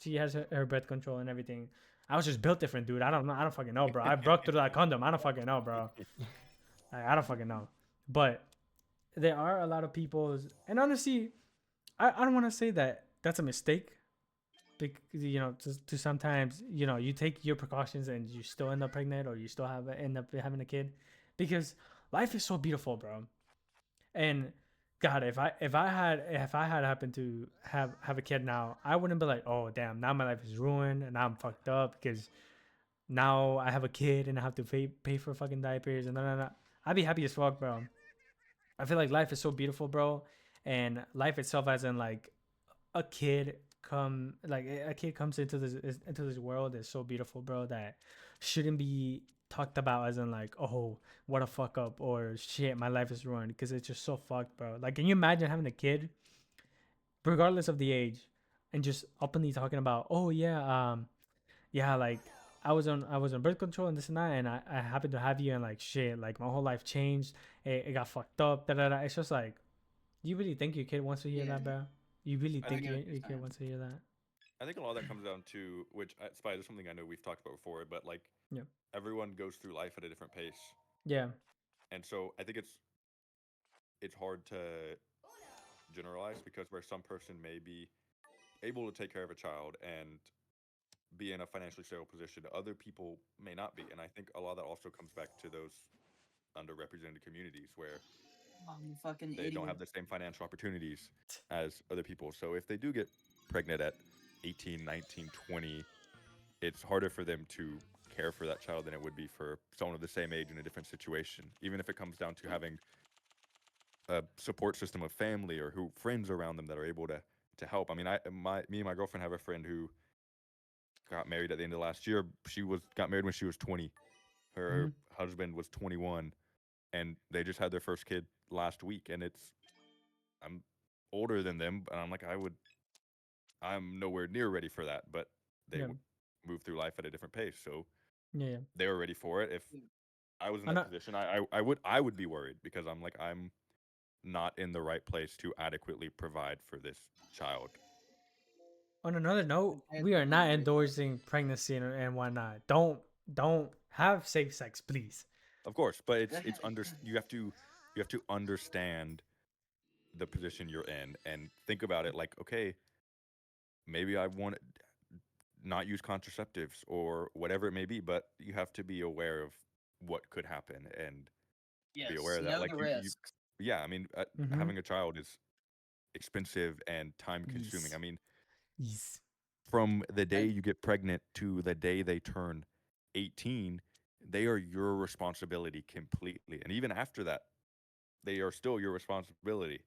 she has her birth control and everything. I was just built different, dude. I don't know. I don't fucking know, bro. I broke through that condom. I don't fucking know, bro. I don't fucking know. But there are a lot of people, and honestly, I don't want to say that that's a mistake, because to sometimes you take your precautions and you still end up pregnant, or you still end up having a kid, because life is so beautiful, bro. And God, if I had happened to have a kid now, I wouldn't be like, oh damn, now my life is ruined and now I'm fucked up because now I have a kid and I have to pay for fucking diapers and no. I'd be happy as fuck, bro. I feel like life is so beautiful, bro, and life itself, as in like a kid a kid comes into this world, is so beautiful, bro, that shouldn't be talked about as in like, oh, what a fuck up, or shit, my life is ruined, because it's just so fucked, bro. Like, can you imagine having a kid, regardless of the age, and just openly talking about, oh yeah, yeah, like I was on birth control and this and that, and I happened to have you, and like shit, like my whole life changed, it got fucked up, da da da. It's just like, you really think your kid wants to hear Yeah, that, bro? You really I I think think get what you're your kid saying. wants to hear that? I think a lot of that comes down to which Spy is something I know we've talked about before, but like Yeah. everyone goes through life at a different pace, Yeah. and so I think it's hard to generalize because where some person may be able to take care of a child and be in a financially stable position, other people may not be, and I think a lot of that also comes back to those underrepresented communities where Oh, you fucking they don't idiot. have the same financial opportunities as other people. So if they do get pregnant at 18, 19, 20, it's harder for them to care for that child than it would be for someone of the same age in a different situation. Even if it comes down to having a support system of family or who friends around them that are able to help. I mean, me and my girlfriend have a friend who got married at the end of last year. She was got married when she was 20. Hmm. Her husband was 21, and they just had their first kid last week. And I'm older than them, and I'm nowhere near ready for that. But they Yeah. move through life at a different pace, so Yeah. Yeah. they were ready for it. If Yeah. I was in I'm that not. position, I would be worried because I'm not in the right place to adequately provide for this child. On another I note, we are definitely not agree. endorsing pregnancy and whatnot. Don't have safe sex, please. Of course, but you have to understand the position you're in and think about it like, okay, maybe I want to not use contraceptives or whatever it may be, but you have to be aware of what could happen and be aware Yes, of that. know Like the you risks. yeah, I mean, Mm-hmm. having a child is expensive and time consuming. Yes. I mean, Yes. from the day I, you get pregnant to the day they turn 18, they are your responsibility completely. And even after that, they are still your responsibility.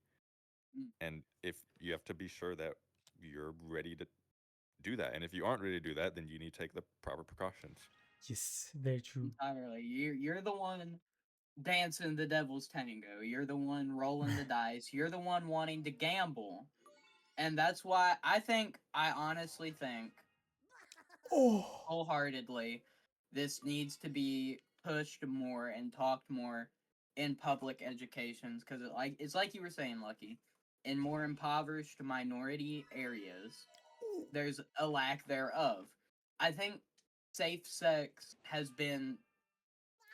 mm, And if you have to be sure that you're ready to do that. And if you aren't ready to do that, then you need to take the proper precautions. Yes. Very true. entirely. You're the one dancing the devil's tango. You're the one rolling the dice. You're the one wanting to gamble. And that's why I honestly think Oh. wholeheartedly this needs to be pushed more and talked more in public educations, because it's like you were saying, Lucky, in more impoverished minority areas there's a lack thereof. I think safe sex has been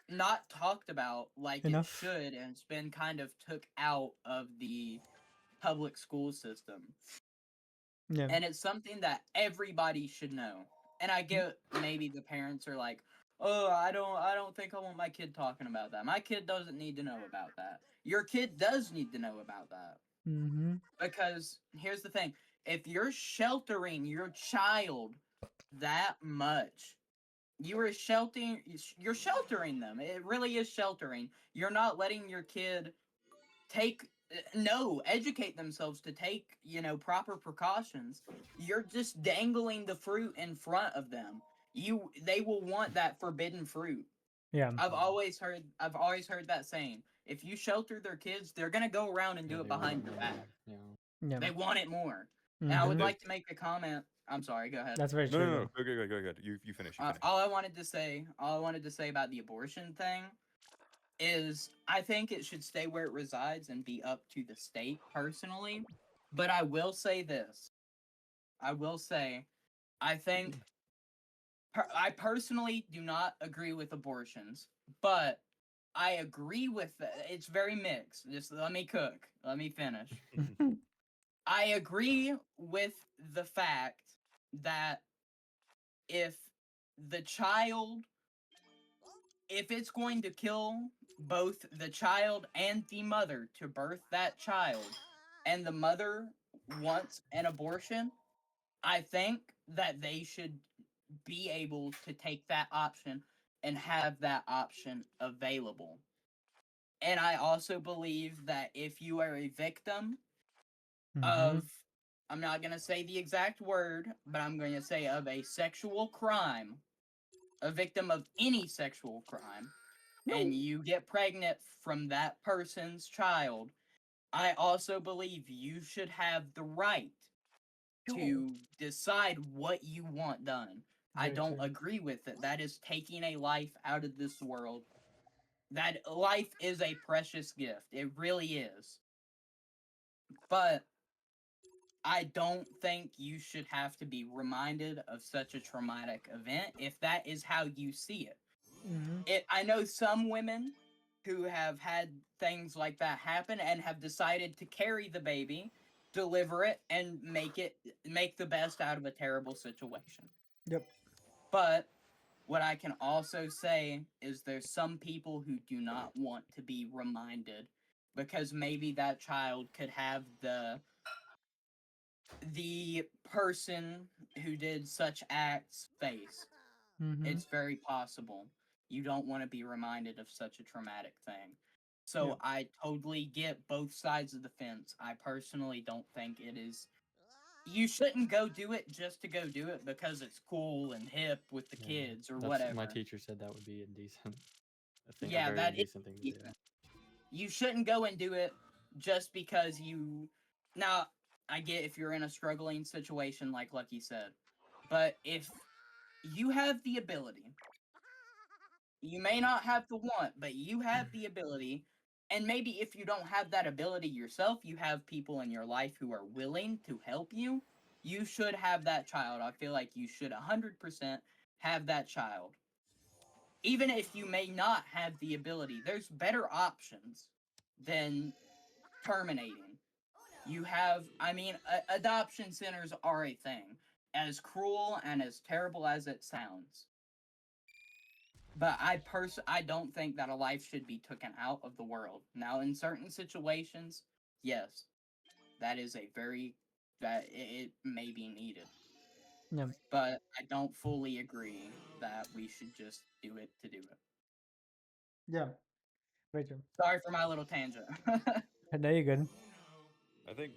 not talked about like it Enough. should, and it's been kind of took out of the public school system. Yeah. And it's something that everybody should know. And I get maybe the parents are like, "Oh, I don't think I want my kid talking about that. My kid doesn't need to know about that." Your kid does need to know about that. Mm-hmm. Because here's the thing, if you're sheltering your child that much, you're sheltering them. It really is sheltering. You're not letting your kid take no educate themselves to take proper precautions. You're just dangling the fruit in front of them. They will want that forbidden fruit. Yeah. I've always heard that saying, if you shelter their kids, they're going to go around and Yeah, do it they want behind it your more. back. Yeah. Yeah. They want it more. And I Th- would Mm-hmm. there's like to make a comment. I'm sorry, go ahead. That's very no, true, no, no. though. Go, go, go, go, go. You finish. You finish. All I wanted to say about the abortion thing is I think it should stay where it resides and be up to the state personally. But I will say this. I will say I think I personally do not agree with abortions, but I agree with it's very mixed. Just let me cook. Let me finish. I agree with the fact that if the child, if it's going to kill both the child and the mother to birth that child, and the mother wants an abortion, I think that they should be able to take that option and have that option available. And I also believe that if you are a victim of, I'm not going to say the exact word, but I'm going to say of a sexual crime, a victim of any sexual crime, and you get pregnant from that person's child, I also believe you should have the right to decide what you want done. I Very don't true. agree with it. That is taking a life out of this world. That life is a precious gift. It really is. But I don't think you should have to be reminded of such a traumatic event if that is how you see it. I know some women who have had things like that happen and have decided to carry the baby, deliver it, and make the best out of a terrible situation. Yep. But what I can also say is there's some people who do not want to be reminded because maybe that child could have the person who did such acts face. It's very possible. You don't want to be reminded of such a traumatic thing. So Yep. I totally get both sides of the fence. I personally don't think it is. You shouldn't go do it just to go do it because it's cool and hip with the Yeah, kids or that's whatever. my teacher said that would be indecent. I think a Yeah, very that is indecent thing to do. decent. You shouldn't go and do it just because you. Now, I get if you're in a struggling situation, like Lucky said, but if you have the ability, you may not have the want, but you have the ability. And maybe if you don't have that ability yourself, you have people in your life who are willing to help you. You should have that child. I feel like you should 100% have that child. Even if you may not have the ability, there's better options than terminating. You have, I mean, adoption centers are a thing, as cruel and as terrible as it sounds. But I don't think that a life should be taken out of the world. Now, in certain situations, yes, that is a very that it may be needed. Yeah. But I don't fully agree that we should just do it to do it. Yeah. Very true. Sorry for my little tangent. No, you're good. I think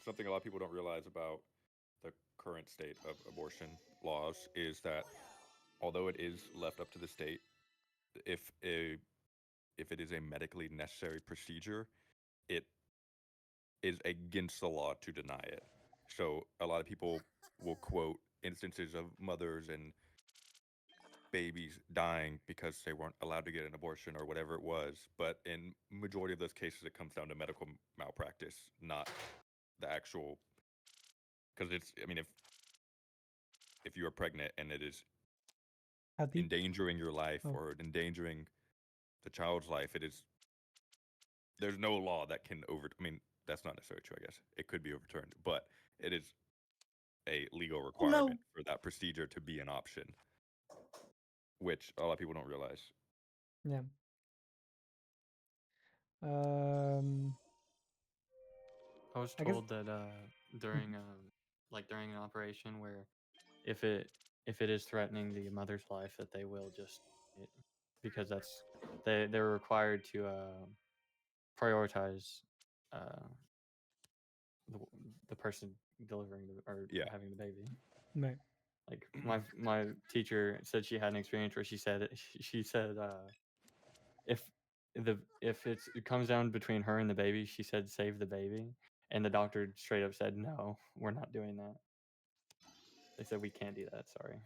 something a lot of people don't realize about the current state of abortion laws is that although it is left up to the state, if a if it is a medically necessary procedure, it is against the law to deny it. So a lot of people will quote instances of mothers and babies dying because they weren't allowed to get an abortion or whatever it was. But in majority of those cases, it comes down to medical malpractice, not the actual. Because it's, I mean, if you are pregnant and it is Healthy. endangering your life Oh. or endangering the child's life, it is. There's no law that can over. I mean, that's not necessarily true. I guess it could be overturned, but it is a legal Oh, no. requirement for that procedure to be an option, which a lot of people don't realize. Yeah. Um. I was I guess. told that during during an operation where if it is threatening the mother's life that they will just it, because that's they're required to prioritize uh, the, the person delivering or Yeah. having the baby. Right. Like my teacher said she had an experience where she said she said if it comes down between her and the baby, she said save the baby, and the doctor straight up said no, we're not doing that. They said we can't do that. Sorry.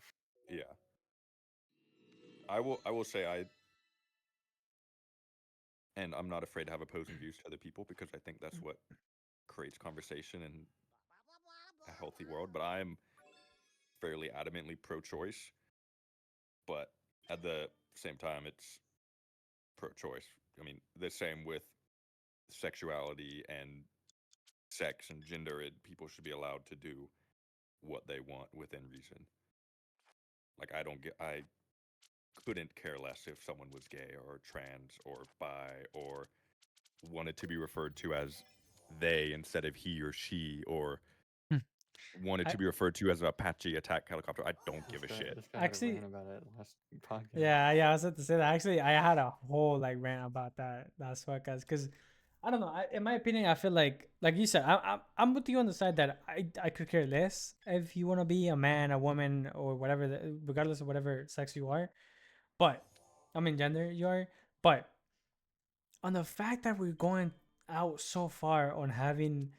Yeah. I will say and I'm not afraid to have opposing views to other people because I think that's what creates conversation in a healthy world. But I am fairly adamantly pro-choice, but at the same time, it's pro-choice. I mean, the same with sexuality and sex and gender. People should be allowed to do what they want within reason. Like I couldn't care less if someone was gay or trans or bi or wanted to be referred to as they instead of he or she, or wanted I to be referred to as an Apache attack helicopter. I don't give a shit. This guy had a actually, rant about it last podcast. yeah, I was about to say that. Actually, I had a whole like rant about that last podcast because I don't know. In my opinion, I feel like you said, I'm with you on the side that I could care less if you want to be a man, a woman, or whatever, regardless of whatever sex you are. But I mean, gender you are. But on the fact that we're going out so far on having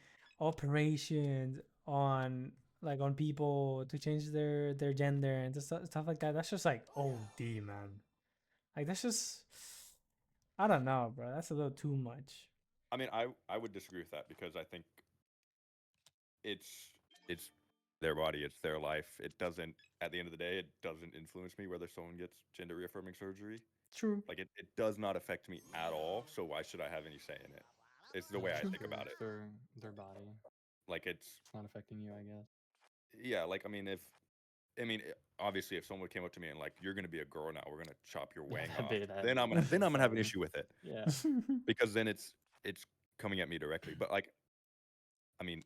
operations on on people to change their gender and just stuff like that, that's just like OD, man. Like that's just I don't know, bro. That's a little too much. I mean, I would disagree with that because I think it's it's their body, it's their life. It doesn't, at the end of the day, it doesn't influence me whether someone gets gender reaffirming surgery. True. Like it does not affect me at all. So why should I have any say in it? It's the way I That's think true. about It's it. their body. Like It's not affecting you, I guess. yeah, like obviously if someone came up to me and like you're gonna be a girl now, we're gonna chop your wang off, then I'm gonna have an issue with it Yeah. because then it's coming at me directly. But like, I mean,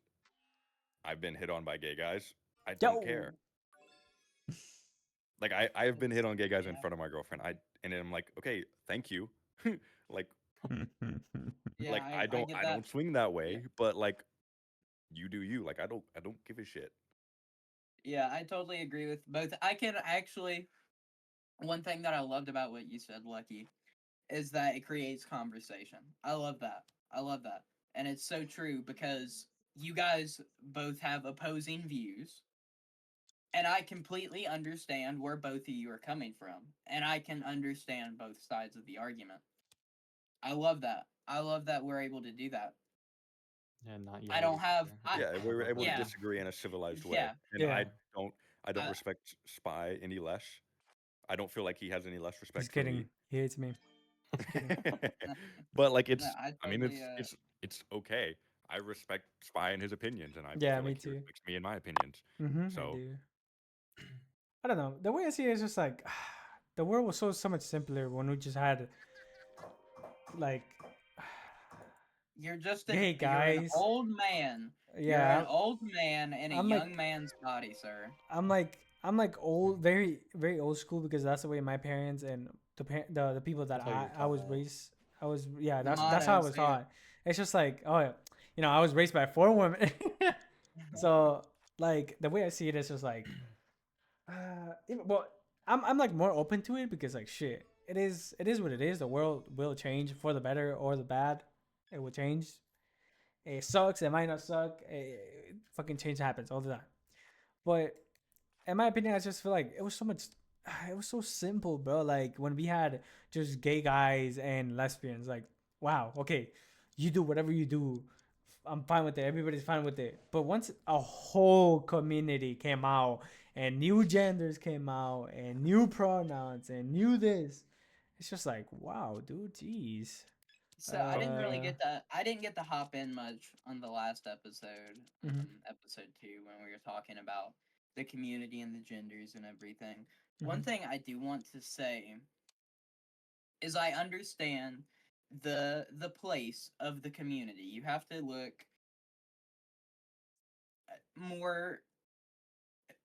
I've been hit on by gay guys. I don't care. Yo. Like I've been hit on gay guys in Yeah. front of my girlfriend. And then I'm like, okay, thank you. like Yeah, I get I that. don't swing that Yeah. way, but like you do you. Like I don't give a shit. Yeah, I totally agree with both. I can actually, one thing that I loved about what you said, Lucky, is that it creates conversation. I love that. I love that. And it's so true because you guys both have opposing views, and I completely understand where both of you are coming from, and I can understand both sides of the argument. I love that. I love that we're able to do that. Yeah, not yell I at don't each have other. I Yeah, we were Above able to yeah, language. disagree in a civilized way. yeah. And Yeah. I don't I, respect Spy any less. I don't feel like he has any less He's respect for me. kidding. He hates me. Kidding. But like no, I I mean totally it's okay. I respect Spy and his opinions, and I Yeah, feel me like he too. respects me and my opinions. I So do. I don't know. The way I see it is just like the world was so much simpler when we just had like gay you're an guys. old man. You're an Yeah, old man in a I'm like young man's body, sir. I'm like old, very old school because that's the way my parents and the people that That's how you were I taught was up. raised. I was yeah, The that's how I motto, was Sam. taught. It's just like oh yeah, I was raised by 4 women, so like the way I see it is just like well, I'm like more open to it because like shit, it is what it is. The world will change for the better or the bad. It will change. It sucks. It might not suck. Fucking change happens all the time. But in my opinion, I just feel like it was so much. It was so simple, bro. Like when we had just gay guys and lesbians. Like, wow, okay, you do whatever you do. I'm fine with it. Everybody's fine with it. But once a whole community came out and new genders came out and new pronouns and new this, it's just like, wow, dude, jeez. So I didn't really Uh, get that. I didn't get to hop in much on the last episode, mhm, episode 2, when we were talking about the community and the genders and everything. One mhm, thing I do want to say is I understand the place of the community. You have to look more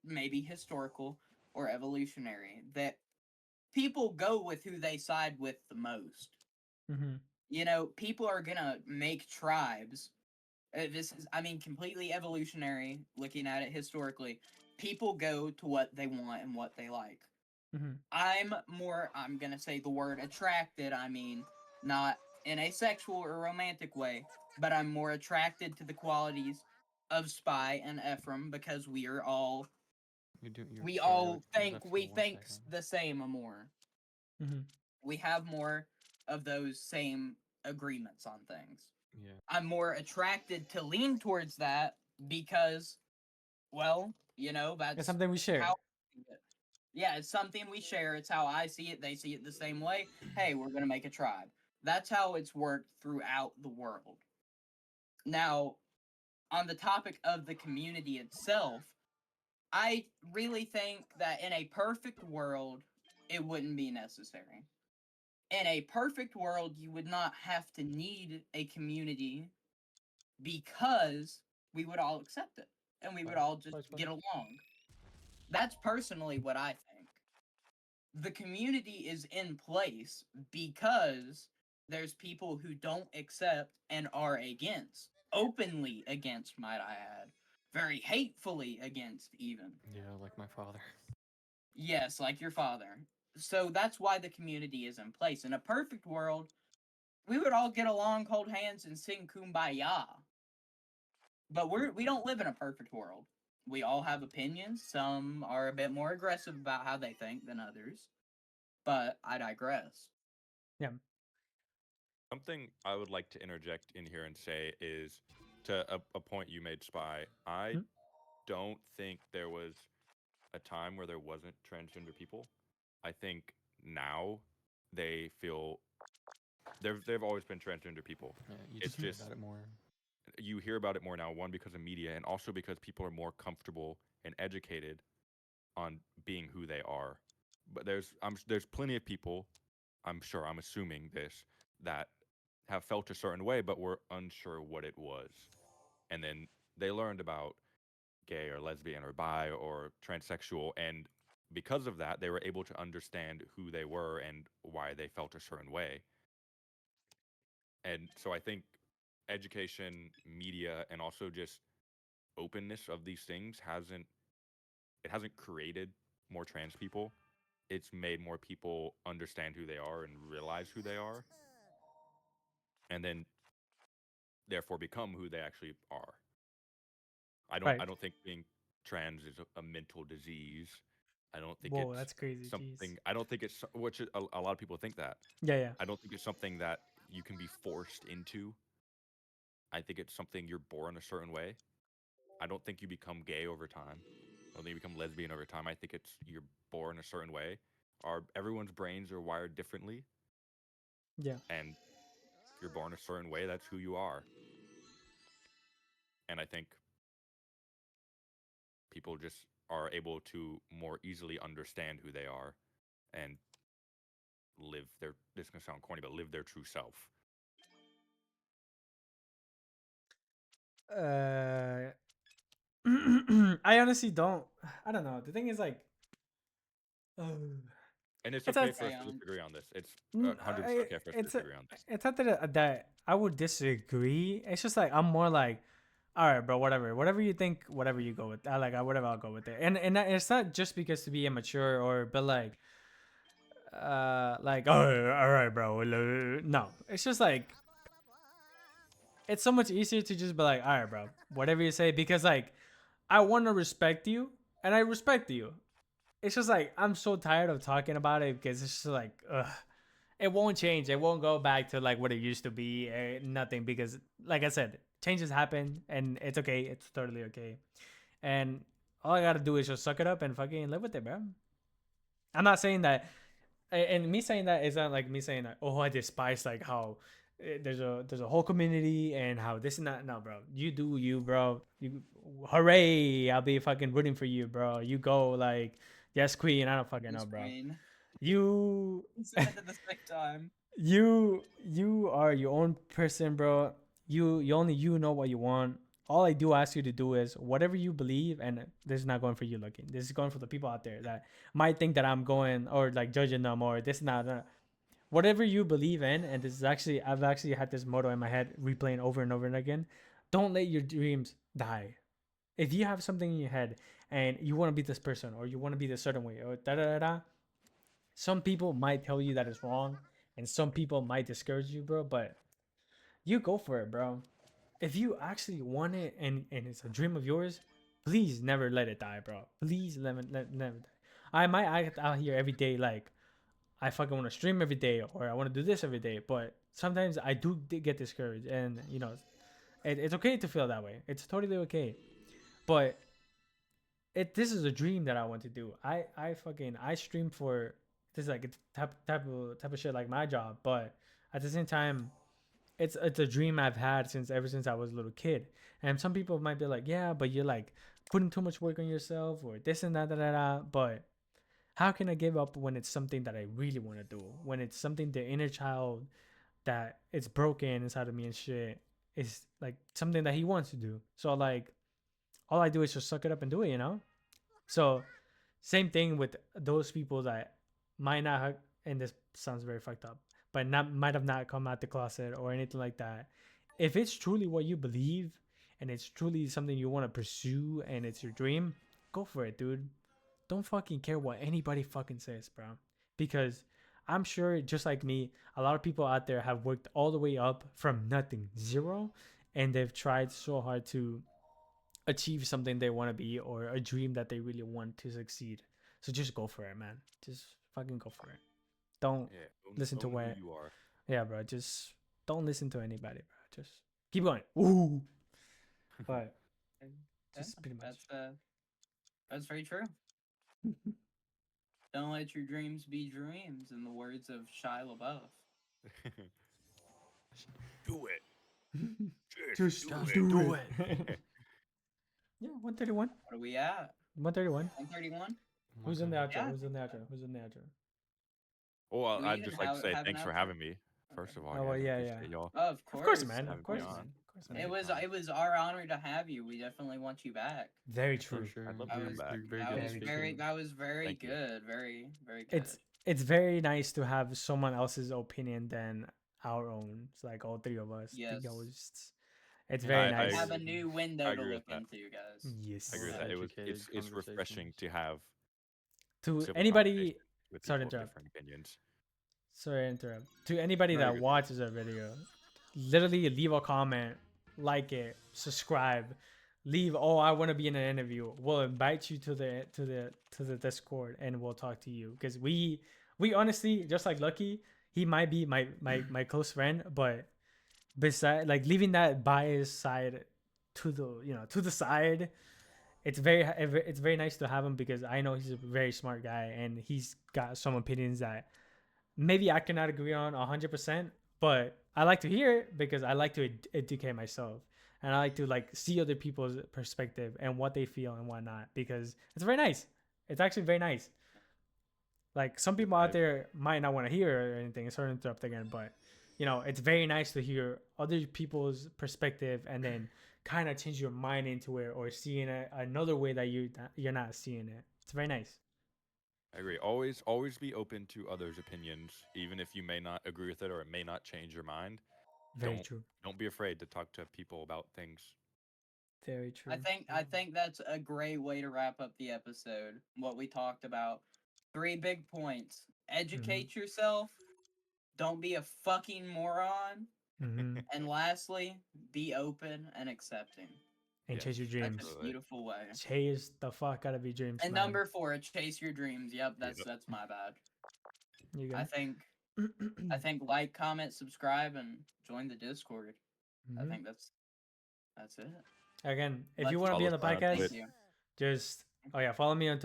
maybe historical or evolutionary. That people go with who they side with the most. mhm, People are gonna make tribes. This is, I mean, completely evolutionary. Looking at it historically, people go to what they want and what they like. mhm, I'm gonna say the word attracted. I mean, not in a sexual or romantic way, but I'm more attracted to the qualities of Spy and Ephraim because You're we sorry. all Left think for we 1 second. think the same more. mhm, We have more of those same agreements on things. Yeah. I'm more attracted to lean towards that because Well, you know, It's that's something we share. how. Yeah, it's something we share. It's how I see it. They see it the same way. Hey, we're gonna make a tribe. That's how it's worked throughout the world. Now, on the topic of the community itself, I really think that in a perfect world, it wouldn't be necessary. In a perfect world, you would not have to need a community because we would all accept it and we would all just get along. That's personally what I think. The community is in place because there's people who don't accept and are against, openly against, might I add, very hatefully against, even. Yeah, like my father. Yes, like your father. So that's why the community is in place. In a perfect world, we would all get along, hold hands, and sing kumbaya. But we don't live in a perfect world. We all have opinions. Some are a bit more aggressive about how they think than others. But I digress. Yeah. Something I would like to interject in here and say is to a point you made, Spy. I Hmm? don't think there was a time where there wasn't transgender people. I think now they feel there've always been transgender people. Yeah, you It's just hear just about it more. you hear about it more now, one because of media and also because people are more comfortable and educated on being who they are. But there's plenty of people, I'm sure, I'm assuming this, that have felt a certain way but were unsure what it was. And then they learned about gay or lesbian or bi or transsexual, and because of that they were able to understand who they were and why they felt a certain way. And so I think education, media, and also just openness of these things hasn't created more trans people. It's made more people understand who they are and realize who they are, and then therefore become who they actually are. I Right. don't think being trans is a mental disease. I don't think Whoa, it's that's crazy. Jeez. something. I don't think it's which a lot of people think that. Yeah, yeah. I don't think it's something that you can be forced into. I think it's something you're born a certain way. I don't think you become gay over time. I don't think you become lesbian over time. I think it's you're born a certain way. Our everyone's brains are wired differently, Yeah. and if you're born a certain way, that's who you are. And I think people just are able to more easily understand who they are and live their, this is going to sound corny, but live their true self. Uh, I honestly don't. I don't know. The thing is, like, uh, And it's it's okay a, for us to Rayon. disagree on this. It's N- 100% okay for us to it's a, disagree on this. it's not that I would disagree. It's just like I'm more like, all right, bro, whatever you think, whatever you go with. Whatever I'll go with it. It's not just because to be immature or but like, oh, all right, bro. No, it's just like it's so much easier to just be like, all right, bro, whatever you say, because like I want to respect you and I respect you. It's just like I'm so tired of talking about it because it's just like, ugh. It won't change. It won't go back to like what it used to be. Nothing because, like I said, changes happen and it's okay. It's totally okay. And all I gotta do is just suck it up and fucking live with it, bro. I'm not saying that, and me saying that is not like me saying that. Oh, I despise like how there's a whole community and how this and that. No, bro. You do you, bro. You hooray! I'll be fucking rooting for you, bro. You go like yes, queen. I don't fucking know, Miss bro. Queen. You We said it at the same time. you are your own person, bro. You only you know what you want. All I do ask you to do is whatever you believe, and this is not going for you looking. This is going for the people out there that might think that I'm going or like judging them or this not. Whatever you believe in, and this is actually I've actually had this motto in my head replaying over and over and again. Don't let your dreams die. If you have something in your head and you want to be this person or you want to be this certain way or da da da da, some people might tell you that it's wrong and some people might discourage you, bro, but you go for it, bro. If you actually want it and it's a dream of yours, please never let it die, bro. Please never die. I might act out here every day like I fucking want to stream every day or I want to do this every day, but sometimes I do get discouraged and it's okay to feel that way. It's totally okay. But this is a dream that I want to do. I stream for this is like a type of shit like my job, but at the same time, it's a dream I've had since ever since I was a little kid. And some people might be like, yeah, but you're like putting too much work on yourself or this and that, But how can I give up when it's something that I really want to do? When it's something the inner child that it's broken inside of me and shit is like something that he wants to do. So like all I do is just suck it up and do it, you know? So same thing with those people that might not have, and this sounds very fucked up, but not might have not come out the closet or anything like that. If it's truly what you believe and it's truly something you want to pursue and it's your dream, go for it, dude. Don't fucking care what anybody fucking says, bro. Because I'm sure, just like me, a lot of people out there have worked all the way up from nothing, zero, and they've tried so hard to achieve something they want to be or a dream that they really want to succeed. So just go for it, man. Just fucking go for it. Don't Yeah, listen to own what. who you are. Yeah, bro. Just don't listen to anybody, bro. Just keep going. Ooh. But Yeah, just pretty much. that's very true. Don't let your dreams be dreams, in the words of Shia LaBeouf. Do it. Just do do it. Yeah, 131. What are we at? 131. 131? Who's in the outro? Yeah. Who's in the outro? Who's in the outro? Well, Do we I'd even just like to say have an thanks for outro? having me. Okay. First of all, Oh, well, guys, I yeah, appreciate yeah. y'all. Of Of course, course. man. Of having course, me man. on. Of course, I man. It was Anytime. it was our honor to have you. We definitely want you back. Very For true. sure. I'd love That to come was back. Very that good was speaker. very that was very Thank you. good. Very very good. It's very nice to have someone else's opinion than our own. It's like all three of us, Yes. the hosts. It's And very I nice. Have a agree. new window I to agree look with that. into, guys. Yes. I agree with Yeah. that. Educated It's refreshing conversations. to have To civil anybody, conversations with sorry to people of interrupt. different opinions. Sorry to interrupt. To anybody No, that you're good. watches our video, literally leave a comment, like it, subscribe, leave. Oh, I want to be in an interview. We'll invite you to the Discord and we'll talk to you because we honestly just like Lucky. He might be my close friend, but beside like leaving that bias side to the side, it's very nice to have him because I know he's a very smart guy and he's got some opinions that maybe I cannot agree on 100%, but I like to hear it because I like to educate myself and I like to like see other people's perspective and what they feel and whatnot because it's very nice. It's actually very nice. Like some people out there might not want to hear or anything. Sorry to interrupt again, but it's very nice to hear other people's perspective and then kind of change your mind into it or seeing it another way that you're not seeing it. It's very nice. I agree. Always be open to others' opinions, even if you may not agree with it or it may not change your mind. Very true. Don't be afraid to talk to people about things. Very true. I think that's a great way to wrap up the episode. What we talked about. 3 big points. Educate yourself. Don't be a fucking moron. Mm-hmm. And lastly, be open and accepting. And chase your That's dreams. a beautiful way. Chase the fuck out of your dreams, And man. number 4, chase your dreams. Yep, that's my bad. You I good? think like, comment, subscribe, and join the Discord. I Mhm. think that's it. Again, if Let's you want to be on the follow us on podcast, Thank you. just follow me on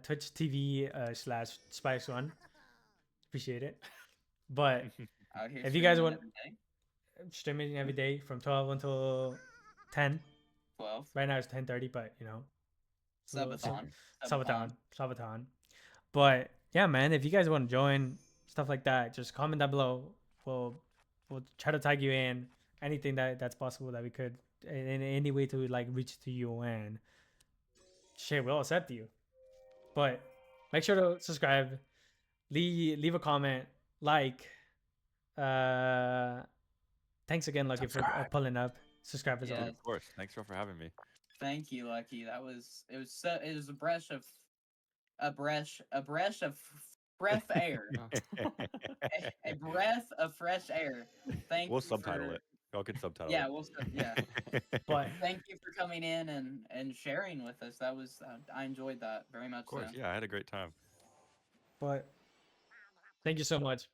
Twitch TV /Spice1. Appreciate it. But Out here if you guys streaming want every day. streaming every day from 12 until 10. 12. Right now it's 10:30, but Subathon. Subathon. But yeah, man, if you guys want to join stuff like that, just comment down below. We'll try to tag you in anything that's possible that we could in any way to like reach to you and shit, we'll accept you. But make sure to subscribe, leave a comment, like. Thanks again, Lucky, for pulling up. Subscribe as well. Yes. Of course. Thanks for having me. Thank you, Lucky. It was a breath of fresh air. A breath of fresh air. Thank We'll you subtitle for, it. Y'all can subtitle Yeah, it. yeah. But Thank you for coming in and sharing with us. That was I enjoyed that very much. Of course, so. yeah, I had a great time. But thank you so much.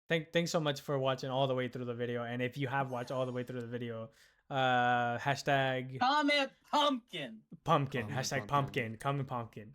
Thanks so much for watching all the way through the video. And if you have watched all the way through the video, Hashtag Comment pumpkin. pumpkin. Comment Hashtag pumpkin. pumpkin. Comment pumpkin.